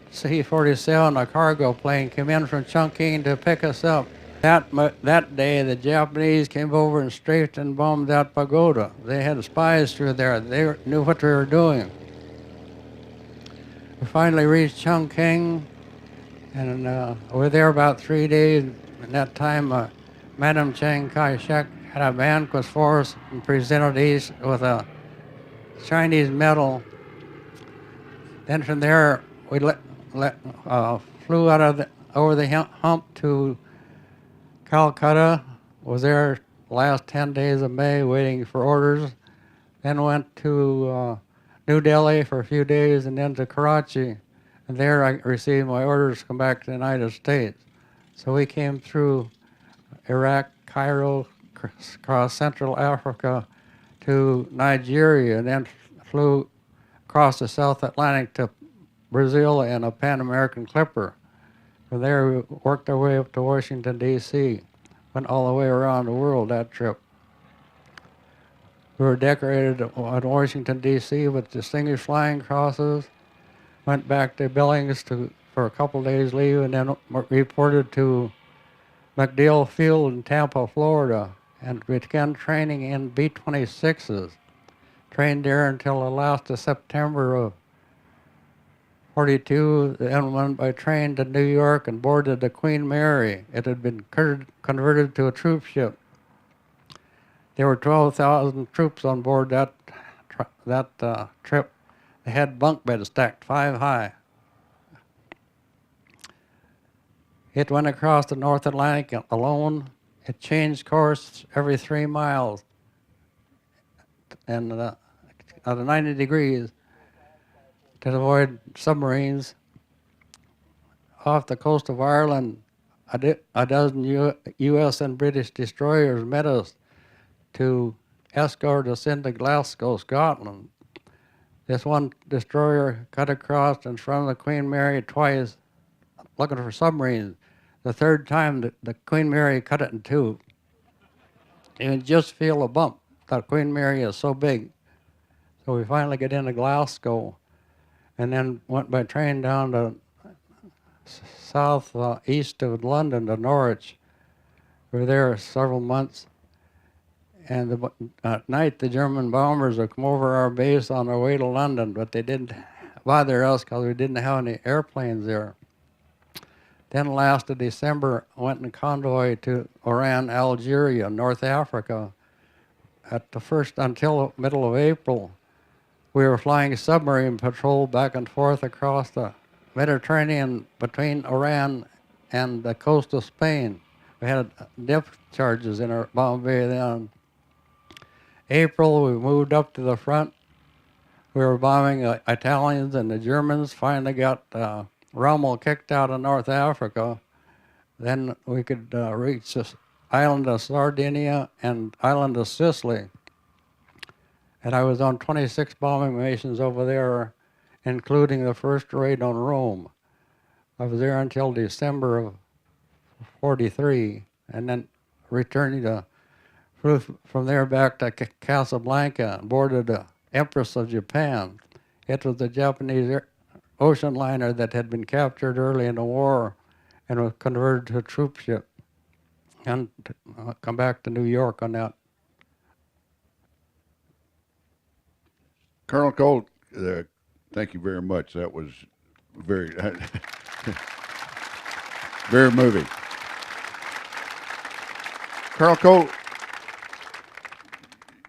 C-47, a cargo plane, came in from Chongqing to pick us up. That day, the Japanese came over and strafed and bombed that pagoda. They had spies through there. They knew what they were doing. We finally reached Chongqing, and we were there about 3 days. In that time, Madam Chiang Kai-shek had a banquet for us and presented us with a Chinese medal. Then from there, we flew out over the hump to Calcutta, was there last 10 days of May waiting for orders, then went to New Delhi for a few days, and then to Karachi. And there I received my orders to come back to the United States. So we came through Iraq, Cairo, across Central Africa to Nigeria, and then flew across the South Atlantic to Brazil in a Pan American Clipper. From there, we worked our way up to Washington, D.C., went all the way around the world that trip. We were decorated at Washington, D.C. with Distinguished Flying Crosses, went back to Billings for a couple days leave, and then reported to MacDill Field in Tampa, Florida, and began training in B-26s. Trained there until the last of September of 42, then went by train to New York and boarded the Queen Mary. It had been converted to a troop ship. There were 12,000 troops on board that trip. They had bunk beds stacked 5 high. It went across the North Atlantic alone. It changed course every 3 miles and at 90 degrees to avoid submarines. Off the coast of Ireland, a dozen U.S. and British destroyers met us to escort us into Glasgow, Scotland. This one destroyer cut across in front of the Queen Mary twice, looking for submarines. The third time, the Queen Mary cut it in 2. You can just feel a bump. The Queen Mary is so big. So we finally get into Glasgow, and then went by train down to east of London to Norwich. We were there several months, and at night the German bombers would come over our base on their way to London, but they didn't bother us because we didn't have any airplanes there. Then last of December, went in convoy to Oran, Algeria, North Africa. At the first, until middle of April, we were flying submarine patrol back and forth across the Mediterranean between Oran and the coast of Spain. We had depth charges in our bomb bay then. April, we moved up to the front. We were bombing the Italians, and the Germans finally got Rommel kicked out of North Africa. Then we could reach the island of Sardinia and island of Sicily. And I was on 26 bombing missions over there, including the first raid on Rome. I was there until December of 43, and then returning from there back to Casablanca, boarded the Empress of Japan. It was the Japanese ocean liner that had been captured early in the war and was converted to a troop ship, and come back to New York on that. Colonel Cole, thank you very much. That was very, very moving. Colonel Cole,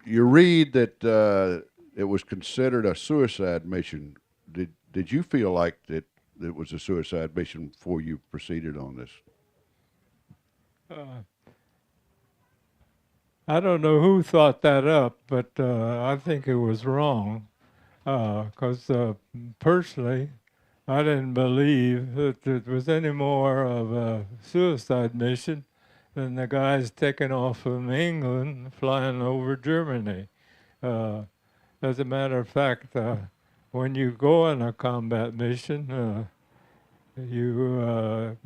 you read that it was considered a suicide mission. Did you feel like that it was a suicide mission before you proceeded on this? I don't know who thought that up, but I think it was wrong. Because personally, I didn't believe that it was any more of a suicide mission than the guys taking off from England flying over Germany. As a matter of fact, when you go on a combat mission, you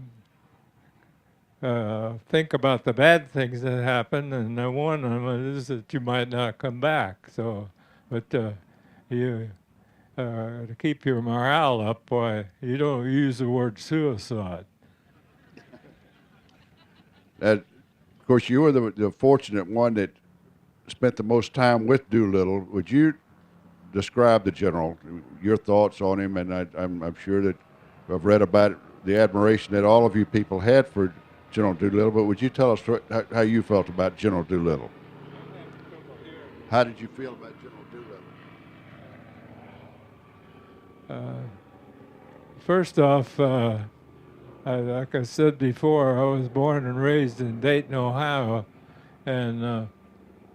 think about the bad things that happen, and one of them is that you might not come back. So, but you to keep your morale up, why you don't use the word suicide. Of course, you were the fortunate one that spent the most time with Doolittle. Would you describe the general, your thoughts on him? And I'm sure that I've read about the admiration that all of you people had for General Doolittle, but would you tell us how you felt about General Doolittle? How did you feel about General Doolittle? First off, like I said before, I was born and raised in Dayton, Ohio, and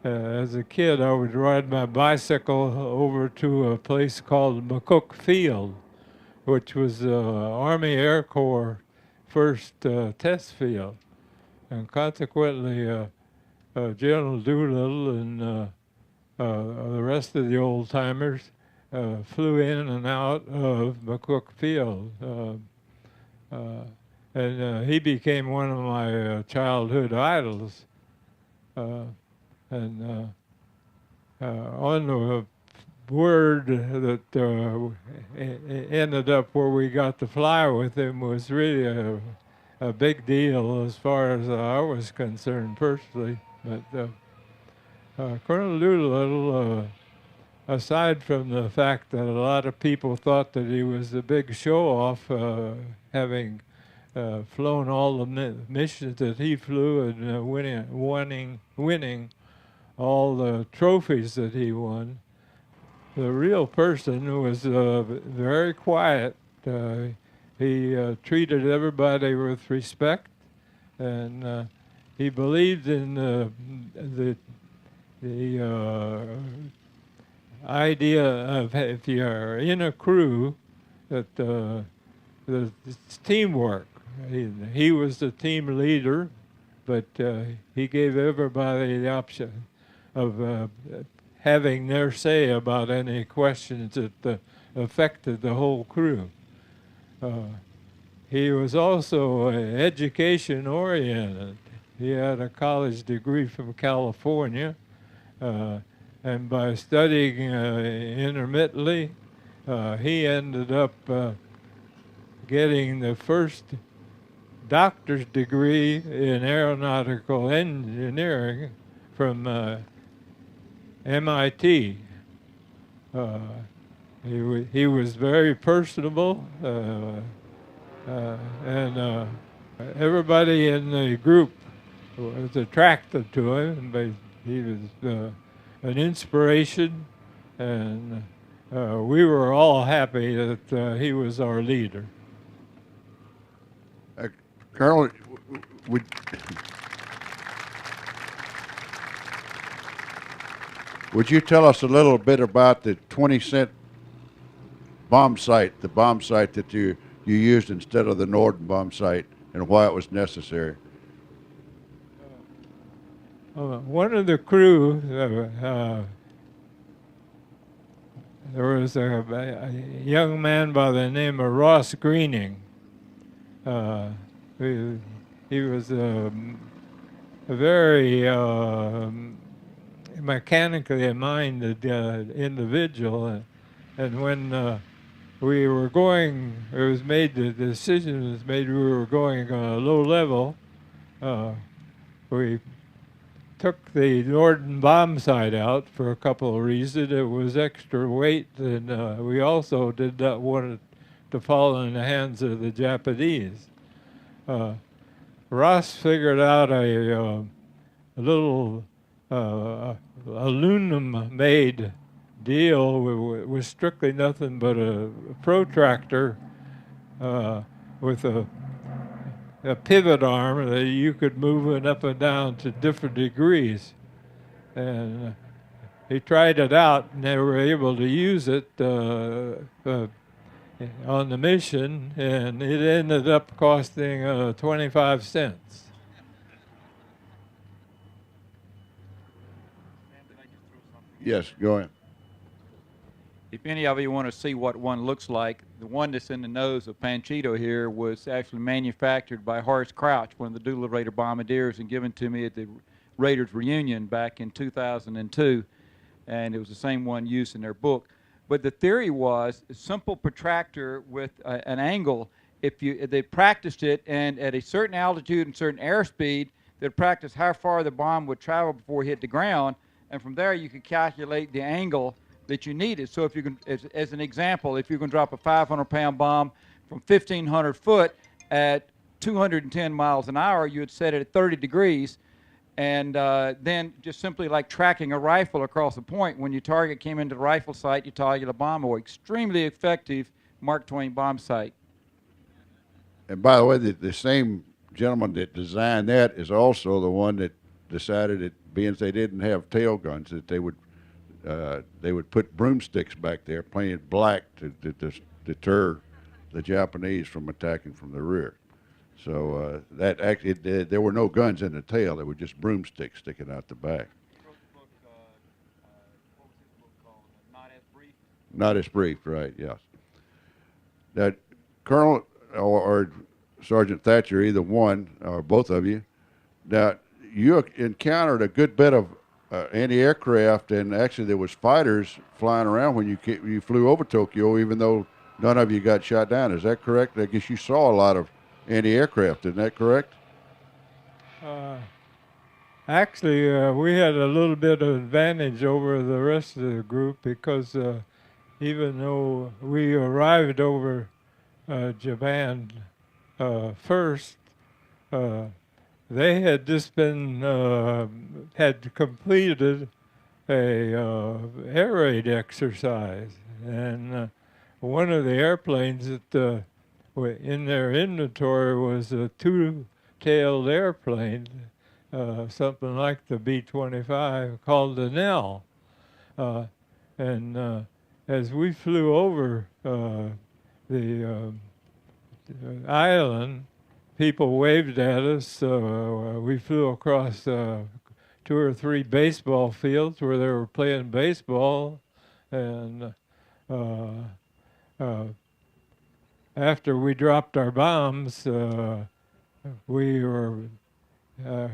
as a kid I would ride my bicycle over to a place called McCook Field, which was the Army Air Corps' first test field, and consequently General Doolittle and the rest of the old-timers flew in and out of McCook Field. And he became one of my childhood idols. And on the word that ended up where we got to fly with him was really a big deal as far as I was concerned personally. But Colonel Doolittle, aside from the fact that a lot of people thought that he was a big show-off, having flown all the missions that he flew and winning all the trophies that he won, the real person was very quiet. He treated everybody with respect, and he believed in the idea of if you're in a crew that it's teamwork. He was the team leader, but he gave everybody the option of having their say about any questions that affected the whole crew. He was also education oriented. He had a college degree from California, and by studying intermittently, he ended up getting the first doctor's degree in aeronautical engineering from MIT. He was very personable, and everybody in the group was attracted to him. But he was an inspiration, and we were all happy that he was our leader. Colonel, would you tell us a little bit about the 20-cent bomb sight, the bomb sight that you used instead of the Norden bomb sight, and why it was necessary? One of the crew, there was a young man by the name of Ross Greening. He was a very mechanically minded individual, and when we were going, the decision was made we were going low level, we took the Norden bomb sight out for a couple of reasons. It was extra weight, and we also did not want it to fall in the hands of the Japanese. Ross figured out a little aluminum-made deal with strictly nothing but a protractor with a pivot arm that you could move it up and down to different degrees. And he tried it out, and they were able to use it on the mission, and it ended up costing 25 cents. Yes, go ahead. If any of you want to see what one looks like, the one that's in the nose of Panchito here was actually manufactured by Horace Crouch, one of the Doolittle Raider bombardiers, and given to me at the Raiders reunion back in 2002, and it was the same one used in their book. But the theory was a simple protractor with an angle. If they practiced it, and at a certain altitude and certain airspeed, they'd practice how far the bomb would travel before it hit the ground, and from there you could calculate the angle that you needed. So if you can, as an example, if you can drop a 500-pound bomb from 1,500 foot at 210 miles an hour, you would set it at 30 degrees, and then just simply like tracking a rifle across a point. When your target came into the rifle sight, you target a bomb away. Extremely effective Mark Twain bomb sight. And by the way, the same gentleman that designed that is also the one that decided that, being they didn't have tail guns, that they would put broomsticks back there painted black to deter the Japanese from attacking from the rear. So that actually, there were no guns in the tail. There were just broomsticks sticking out the back. Not as brief, right? Yes. Now, Colonel or Sergeant Thatcher, either one or both of you, now you encountered a good bit of anti-aircraft, and actually there was fighters flying around when you flew over Tokyo, even though none of you got shot down. Is that correct? I guess you saw a lot of anti-aircraft. Isn't that correct? Actually, we had a little bit of advantage over the rest of the group because even though we arrived over Japan first, they had just had completed a air raid exercise, and one of the airplanes that in their inventory was a two-tailed airplane, something like the B-25, called the Nell. And as we flew over the island, people waved at us. We flew across 2 or 3 baseball fields where they were playing baseball, and after we dropped our bombs, we were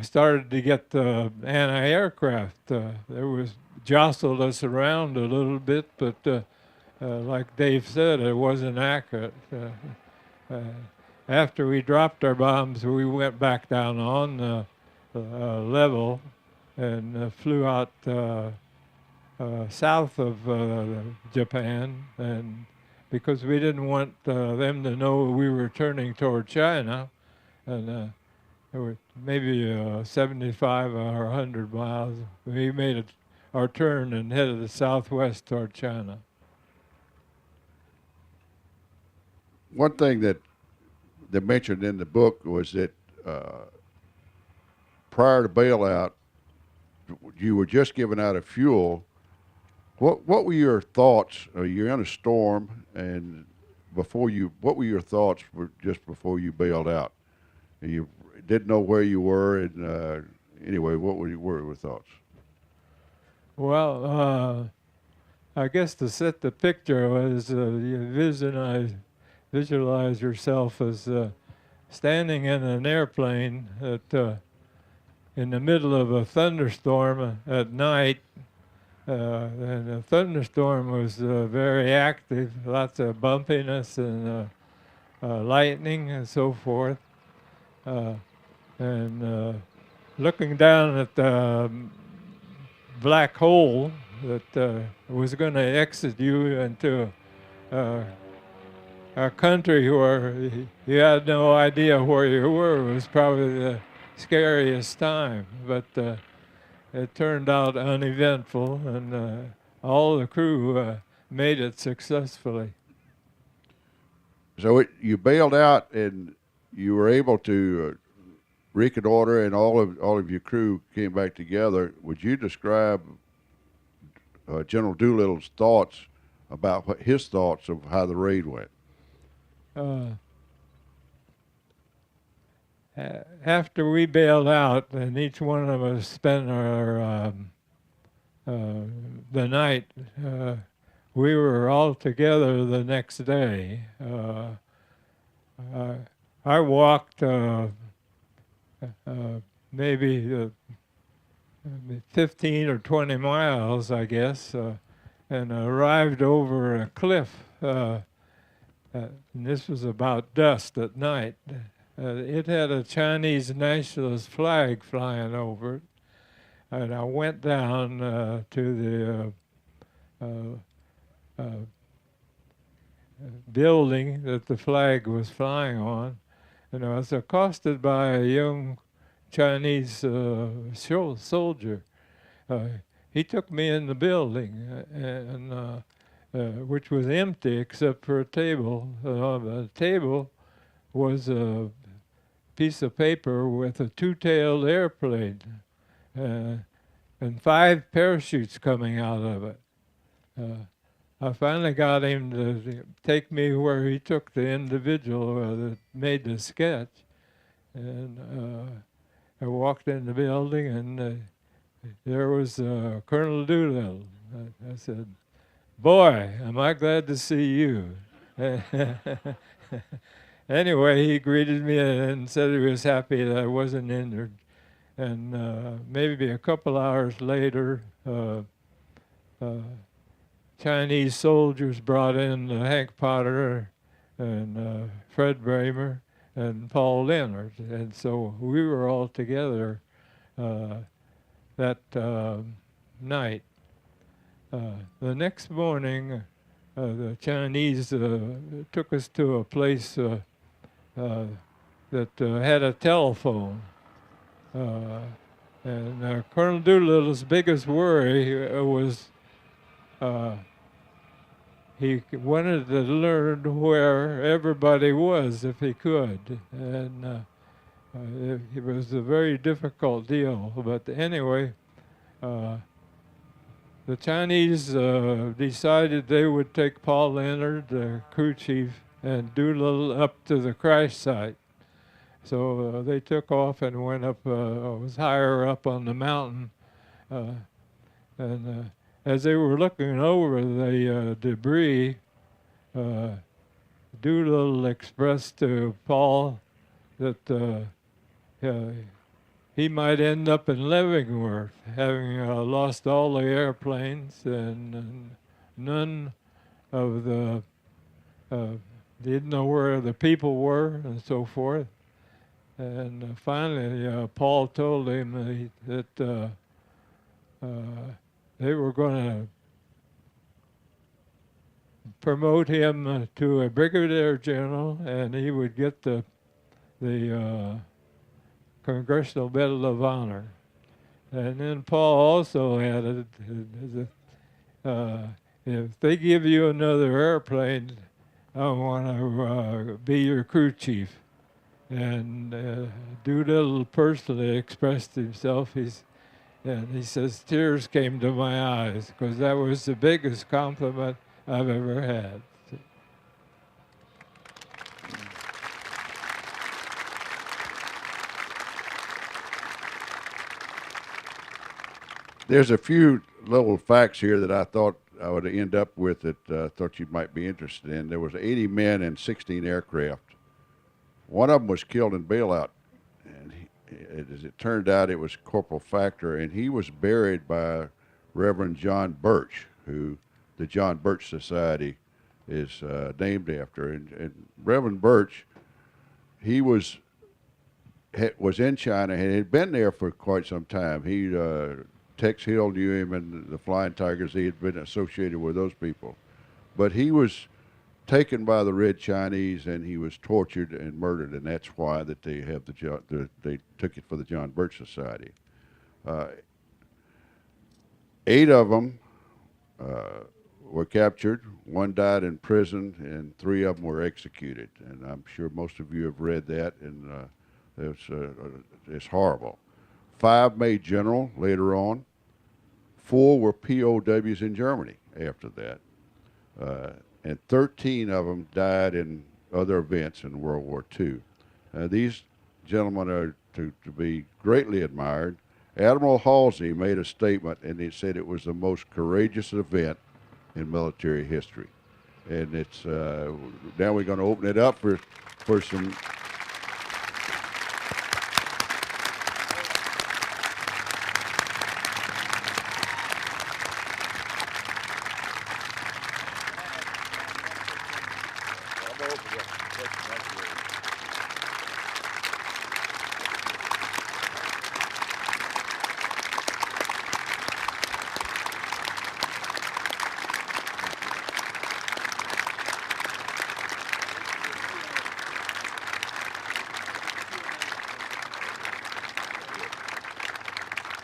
started to get the anti-aircraft. There was jostled us around a little bit, but like Dave said, it wasn't accurate. After we dropped our bombs, we went back down on the level and flew out south of Japan, and because we didn't want them to know we were turning toward China, and it was maybe 75 or 100 miles. We made our turn and headed southwest toward China. One thing that they mentioned in the book was that prior to bailout, you were just giving out of fuel. What were your thoughts? You're in a storm, and what were your thoughts just before you bailed out? You didn't know where you were, and anyway, what were your thoughts? Well, I guess to set the picture was you visualize yourself as standing in an airplane in the middle of a thunderstorm at night. And the thunderstorm was very active, lots of bumpiness and lightning and so forth. And looking down at the black hole that was going to exit you into a country where you had no idea where you were, was probably the scariest time. But it turned out uneventful, and all the crew made it successfully. So you bailed out, and you were able to reconnoiter, and all of your crew came back together. Would you describe General Doolittle's thoughts about his thoughts of how the raid went? After we bailed out, and each one of us spent our the night, we were all together the next day. I walked maybe 15 or 20 miles, I guess, and arrived over a cliff. And this was about dusk at night. It had a Chinese nationalist flag flying over it, and I went down to the building that the flag was flying on, and I was accosted by a young Chinese soldier. He took me in the building, and which was empty except for a table. On the table was a piece of paper with a two-tailed airplane and 5 parachutes coming out of it. I finally got him to take me where he took the individual that made the sketch, and I walked in the building, and there was Colonel Doolittle. I said, "Boy, am I glad to see you." Anyway, he greeted me and said he was happy that I wasn't injured. And maybe a couple hours later, Chinese soldiers brought in Hank Potter and Fred Bramer and Paul Leonard. And so we were all together that night. The next morning, the Chinese took us to a place that had a telephone. And Colonel Doolittle's biggest worry was he wanted to learn where everybody was if he could. And it was a very difficult deal. But anyway, the Chinese decided they would take Paul Leonard, the crew chief, and Doolittle up to the crash site. So they took off and went up, was higher up on the mountain. And as they were looking over the debris, Doolittle expressed to Paul that he might end up in Leavenworth, having lost all the airplanes, and none of the, didn't know where the people were and so forth. And finally, Paul told him that they were going to promote him to a brigadier general, and he would get the the Congressional Medal of Honor. And then Paul also added, if they give you another airplane, I want to be your crew chief. And Doolittle personally expressed himself. And he says, tears came to my eyes, because that was the biggest compliment I've ever had. There's a few little facts here that I thought I would end up with that I thought you might be interested in. There was 80 men and 16 aircraft. One of them was killed in bailout, and as it turned out, it was Corporal Factor, and he was buried by Reverend John Birch, who the John Birch Society is named after. And Reverend Birch, he was in China and had been there for quite some time. Tex Hill knew him, and the Flying Tigers. He had been associated with those people. But he was taken by the Red Chinese, and he was tortured and murdered, and that's why that they have they took it for the John Birch Society. 8 of them were captured. 1 died in prison, and 3 of them were executed. And I'm sure most of you have read that, and it's horrible. 5 made general later on. 4 were POWs in Germany after that. And 13 of them died in other events in World War II. These gentlemen are to be greatly admired. Admiral Halsey made a statement, and he said it was the most courageous event in military history. And it's now we're going to open it up for some.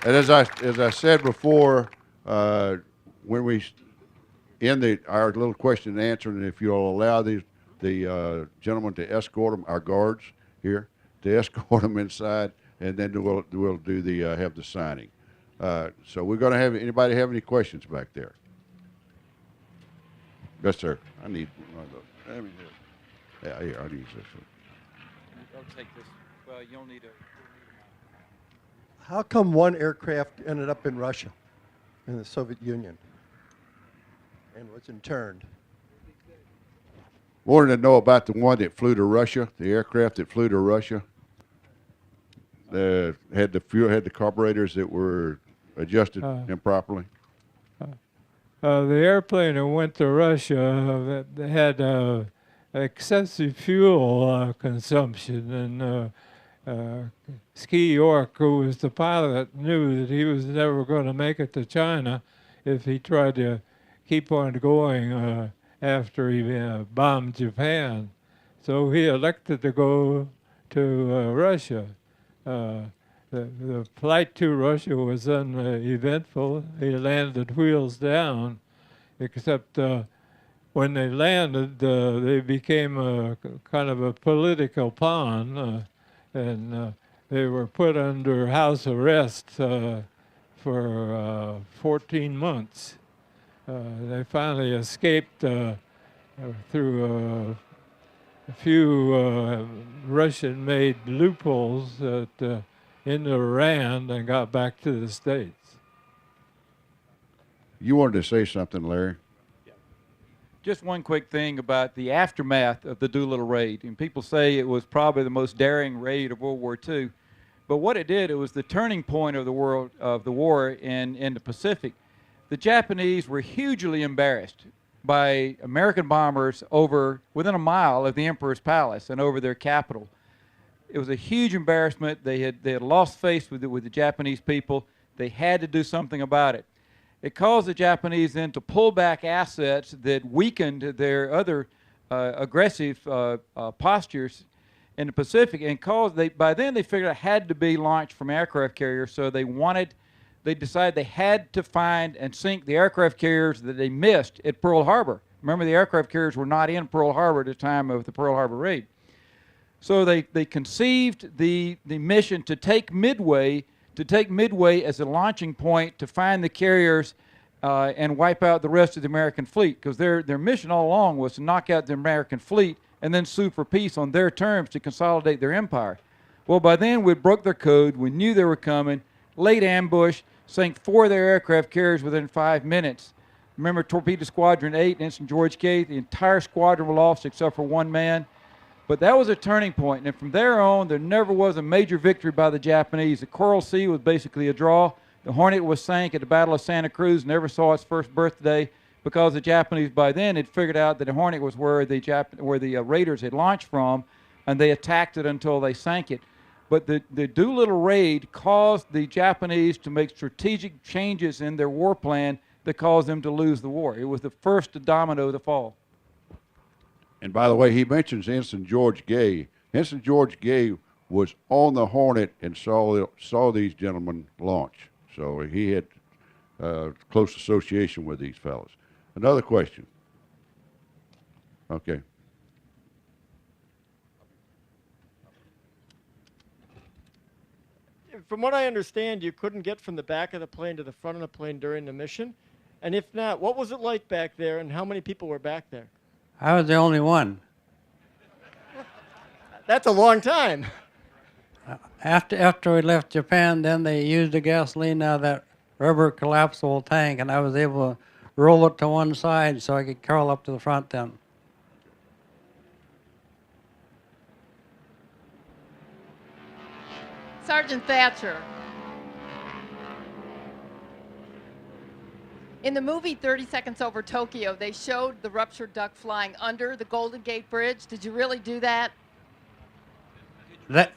And as I said before, when we end our little question and answer, and if you'll allow the gentleman to escort them, our guards here, to escort them inside, and then we'll do have the signing. So we're going to have anybody have any questions back there? Yes, sir. I need one of those. Yeah, here, I'll use this one. I'll take this. Well, you'll need a. How come one aircraft ended up in Russia, in the Soviet Union, and was interned? Wanted to know about the one that flew to Russia, the aircraft that flew to Russia. Had the carburetors that were adjusted improperly. The airplane that went to Russia had excessive fuel consumption, and Ski York, who was the pilot, knew that he was never going to make it to China if he tried to keep on going after he bombed Japan. So he elected to go to Russia. The flight to Russia was uneventful. He landed wheels down, except when they landed, they became a kind of a political pawn, and they were put under house arrest for 14 months. They finally escaped through a few Russian-made loopholes into Iran and got back to the States. You wanted to say something, Larry? Just one quick thing about the aftermath of the Doolittle raid. And people say it was probably the most daring raid of World War II. But what it did, it was the turning point of the war in the Pacific. The Japanese were hugely embarrassed by American bombers within a mile of the Emperor's Palace and over their capital. It was a huge embarrassment. They had lost face with the Japanese people. They had to do something about it. It caused the Japanese then to pull back assets that weakened their other aggressive postures, in the Pacific, and by then they figured it had to be launched from aircraft carriers, so they decided they had to find and sink the aircraft carriers that they missed at Pearl Harbor. Remember, the aircraft carriers were not in Pearl Harbor at the time of the Pearl Harbor raid. So they conceived the mission to take Midway as a launching point to find the carriers and wipe out the rest of the American fleet, because their mission all along was to knock out the American fleet and then sue for peace on their terms to consolidate their empire. Well, by then we broke their code, we knew they were coming, laid ambush, sank 4 of their aircraft carriers within 5 minutes. Remember Torpedo Squadron 8 and Ensign George K, the entire squadron was lost except for 1 man. But that was a turning point, and from there on, there never was a major victory by the Japanese. The Coral Sea was basically a draw. The Hornet was sank at the Battle of Santa Cruz, never saw its first birthday, because the Japanese by then had figured out that the Hornet was where the raiders had launched from, and they attacked it until they sank it. But the Doolittle raid caused the Japanese to make strategic changes in their war plan that caused them to lose the war. It was the first domino to fall. And by the way, he mentions Ensign George Gay. Ensign George Gay was on the Hornet and saw these gentlemen launch. So he had close association with these fellows. Another question. Okay. From what I understand, you couldn't get from the back of the plane to the front of the plane during the mission. And if not, what was it like back there, and how many people were back there? I was the only one. That's a long time. After we left Japan, then they used the gasoline out of that rubber collapsible tank, and I was able to roll it to one side so I could curl up to the front then. Sergeant Thatcher. In the movie 30 Seconds Over Tokyo, they showed the ruptured duck flying under the Golden Gate Bridge. Did you really do that? The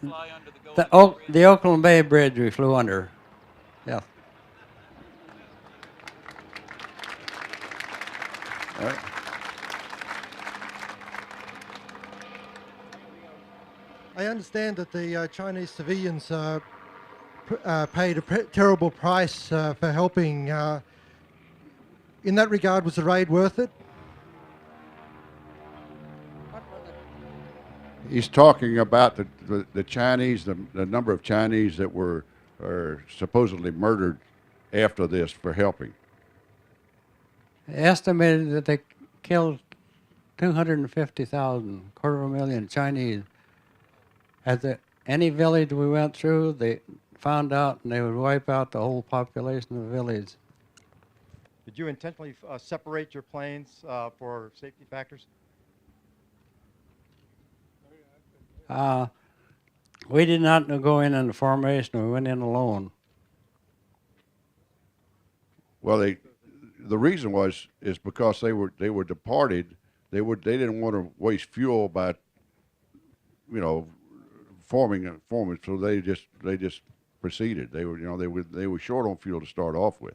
Oakland Bay Bridge we flew under. Yeah. All right. I understand that the Chinese civilians paid a terrible price for helping. In that regard, was the raid worth it? He's talking about the Chinese, the number of Chinese that were supposedly murdered after this for helping. Estimated that they killed 250,000, 250,000 Chinese. At any village we went through, they found out and they would wipe out the whole population of the village. Did you intentionally separate your planes for safety factors? We did not go in the formation. We went in alone. Well, the reason is because they were departed. They didn't want to waste fuel by, forming. So they just proceeded. They were short on fuel to start off with.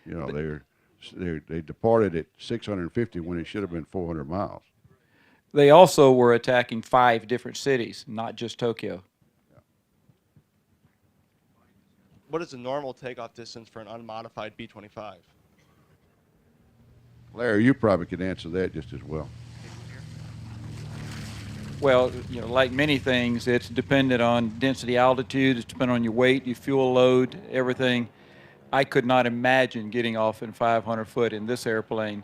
They departed at 650 when it should have been 400 miles. They also were attacking 5 different cities, not just Tokyo. What is the normal takeoff distance for an unmodified B-25? Larry, you probably could answer that just as well. Well, like many things, it's dependent on density, altitude. It's dependent on your weight, your fuel load, everything. I could not imagine getting off in 500 foot in this airplane.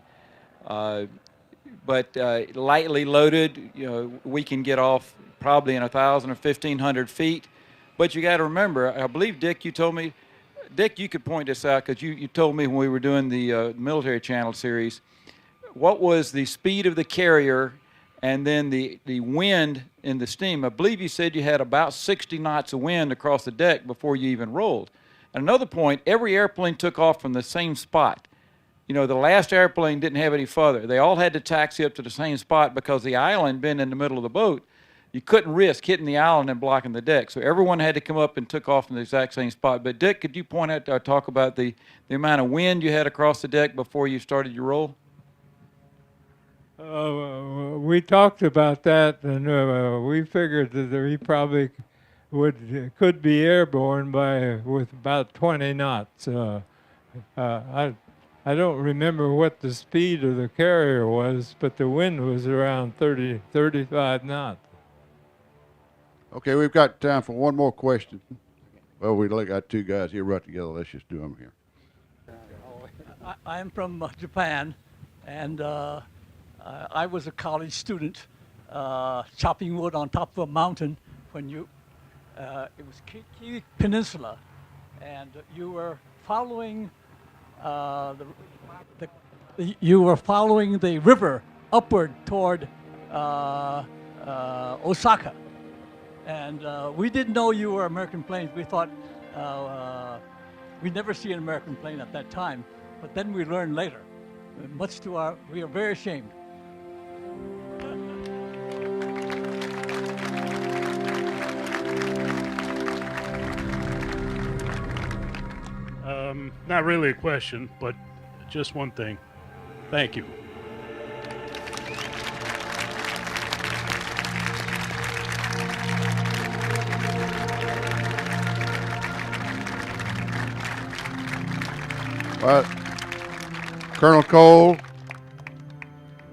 But lightly loaded, we can get off probably in 1,000 or 1,500 feet. But you got to remember, I believe, Dick, you told me, Dick, you could point this out because you told me when we were doing the military channel series, what was the speed of the carrier and then the wind in the steam. I believe you said you had about 60 knots of wind across the deck before you even rolled. And another point, every airplane took off from the same spot. The last airplane didn't have any further. They all had to taxi up to the same spot because the island being in the middle of the boat, you couldn't risk hitting the island and blocking the deck. So everyone had to come up and took off in the exact same spot. But Dick, could you point out or talk about the amount of wind you had across the deck before you started your roll? We talked about that, and we figured that he probably could be airborne with about 20 knots. I don't remember what the speed of the carrier was, but the wind was around 35 knots. Okay, we've got time for one more question. Well, we got two guys here right together. Let's just do them here. I'm from Japan, and I was a college student chopping wood on top of a mountain when it was Kii Peninsula, and you were following the river upward toward Osaka, and we didn't know you were American planes. We thought we'd never see an American plane at that time, but then we learned later. We are very ashamed. Not really a question, but just one thing. Thank you. Colonel Cole,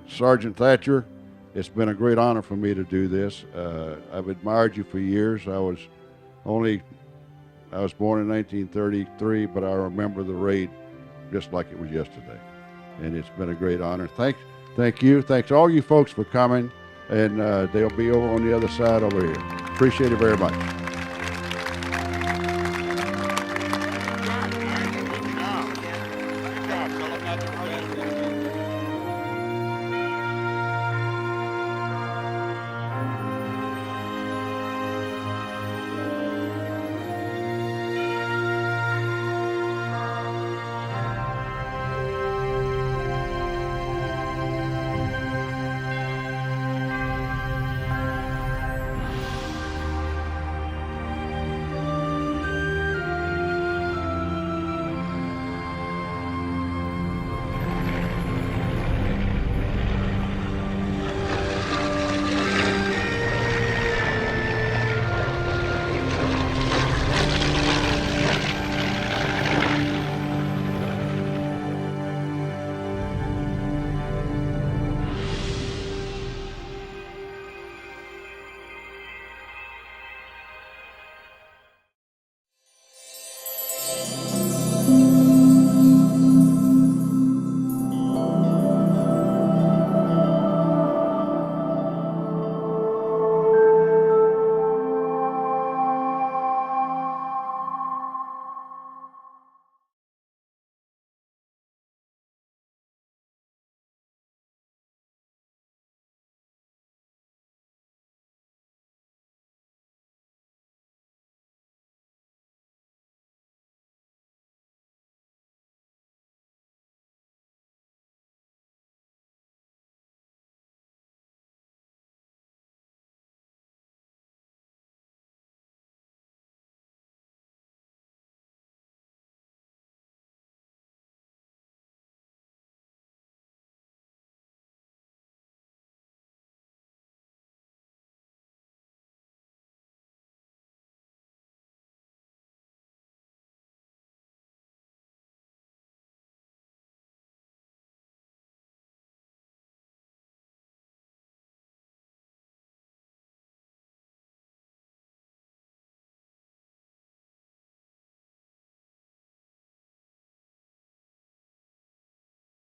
Sergeant Thatcher, it's been a great honor for me to do this. I've admired you for years. I was born in 1933, but I remember the raid just like it was yesterday. And it's been a great honor. Thank you. Thanks all you folks for coming. And they'll be over on the other side over here. Appreciate it very much.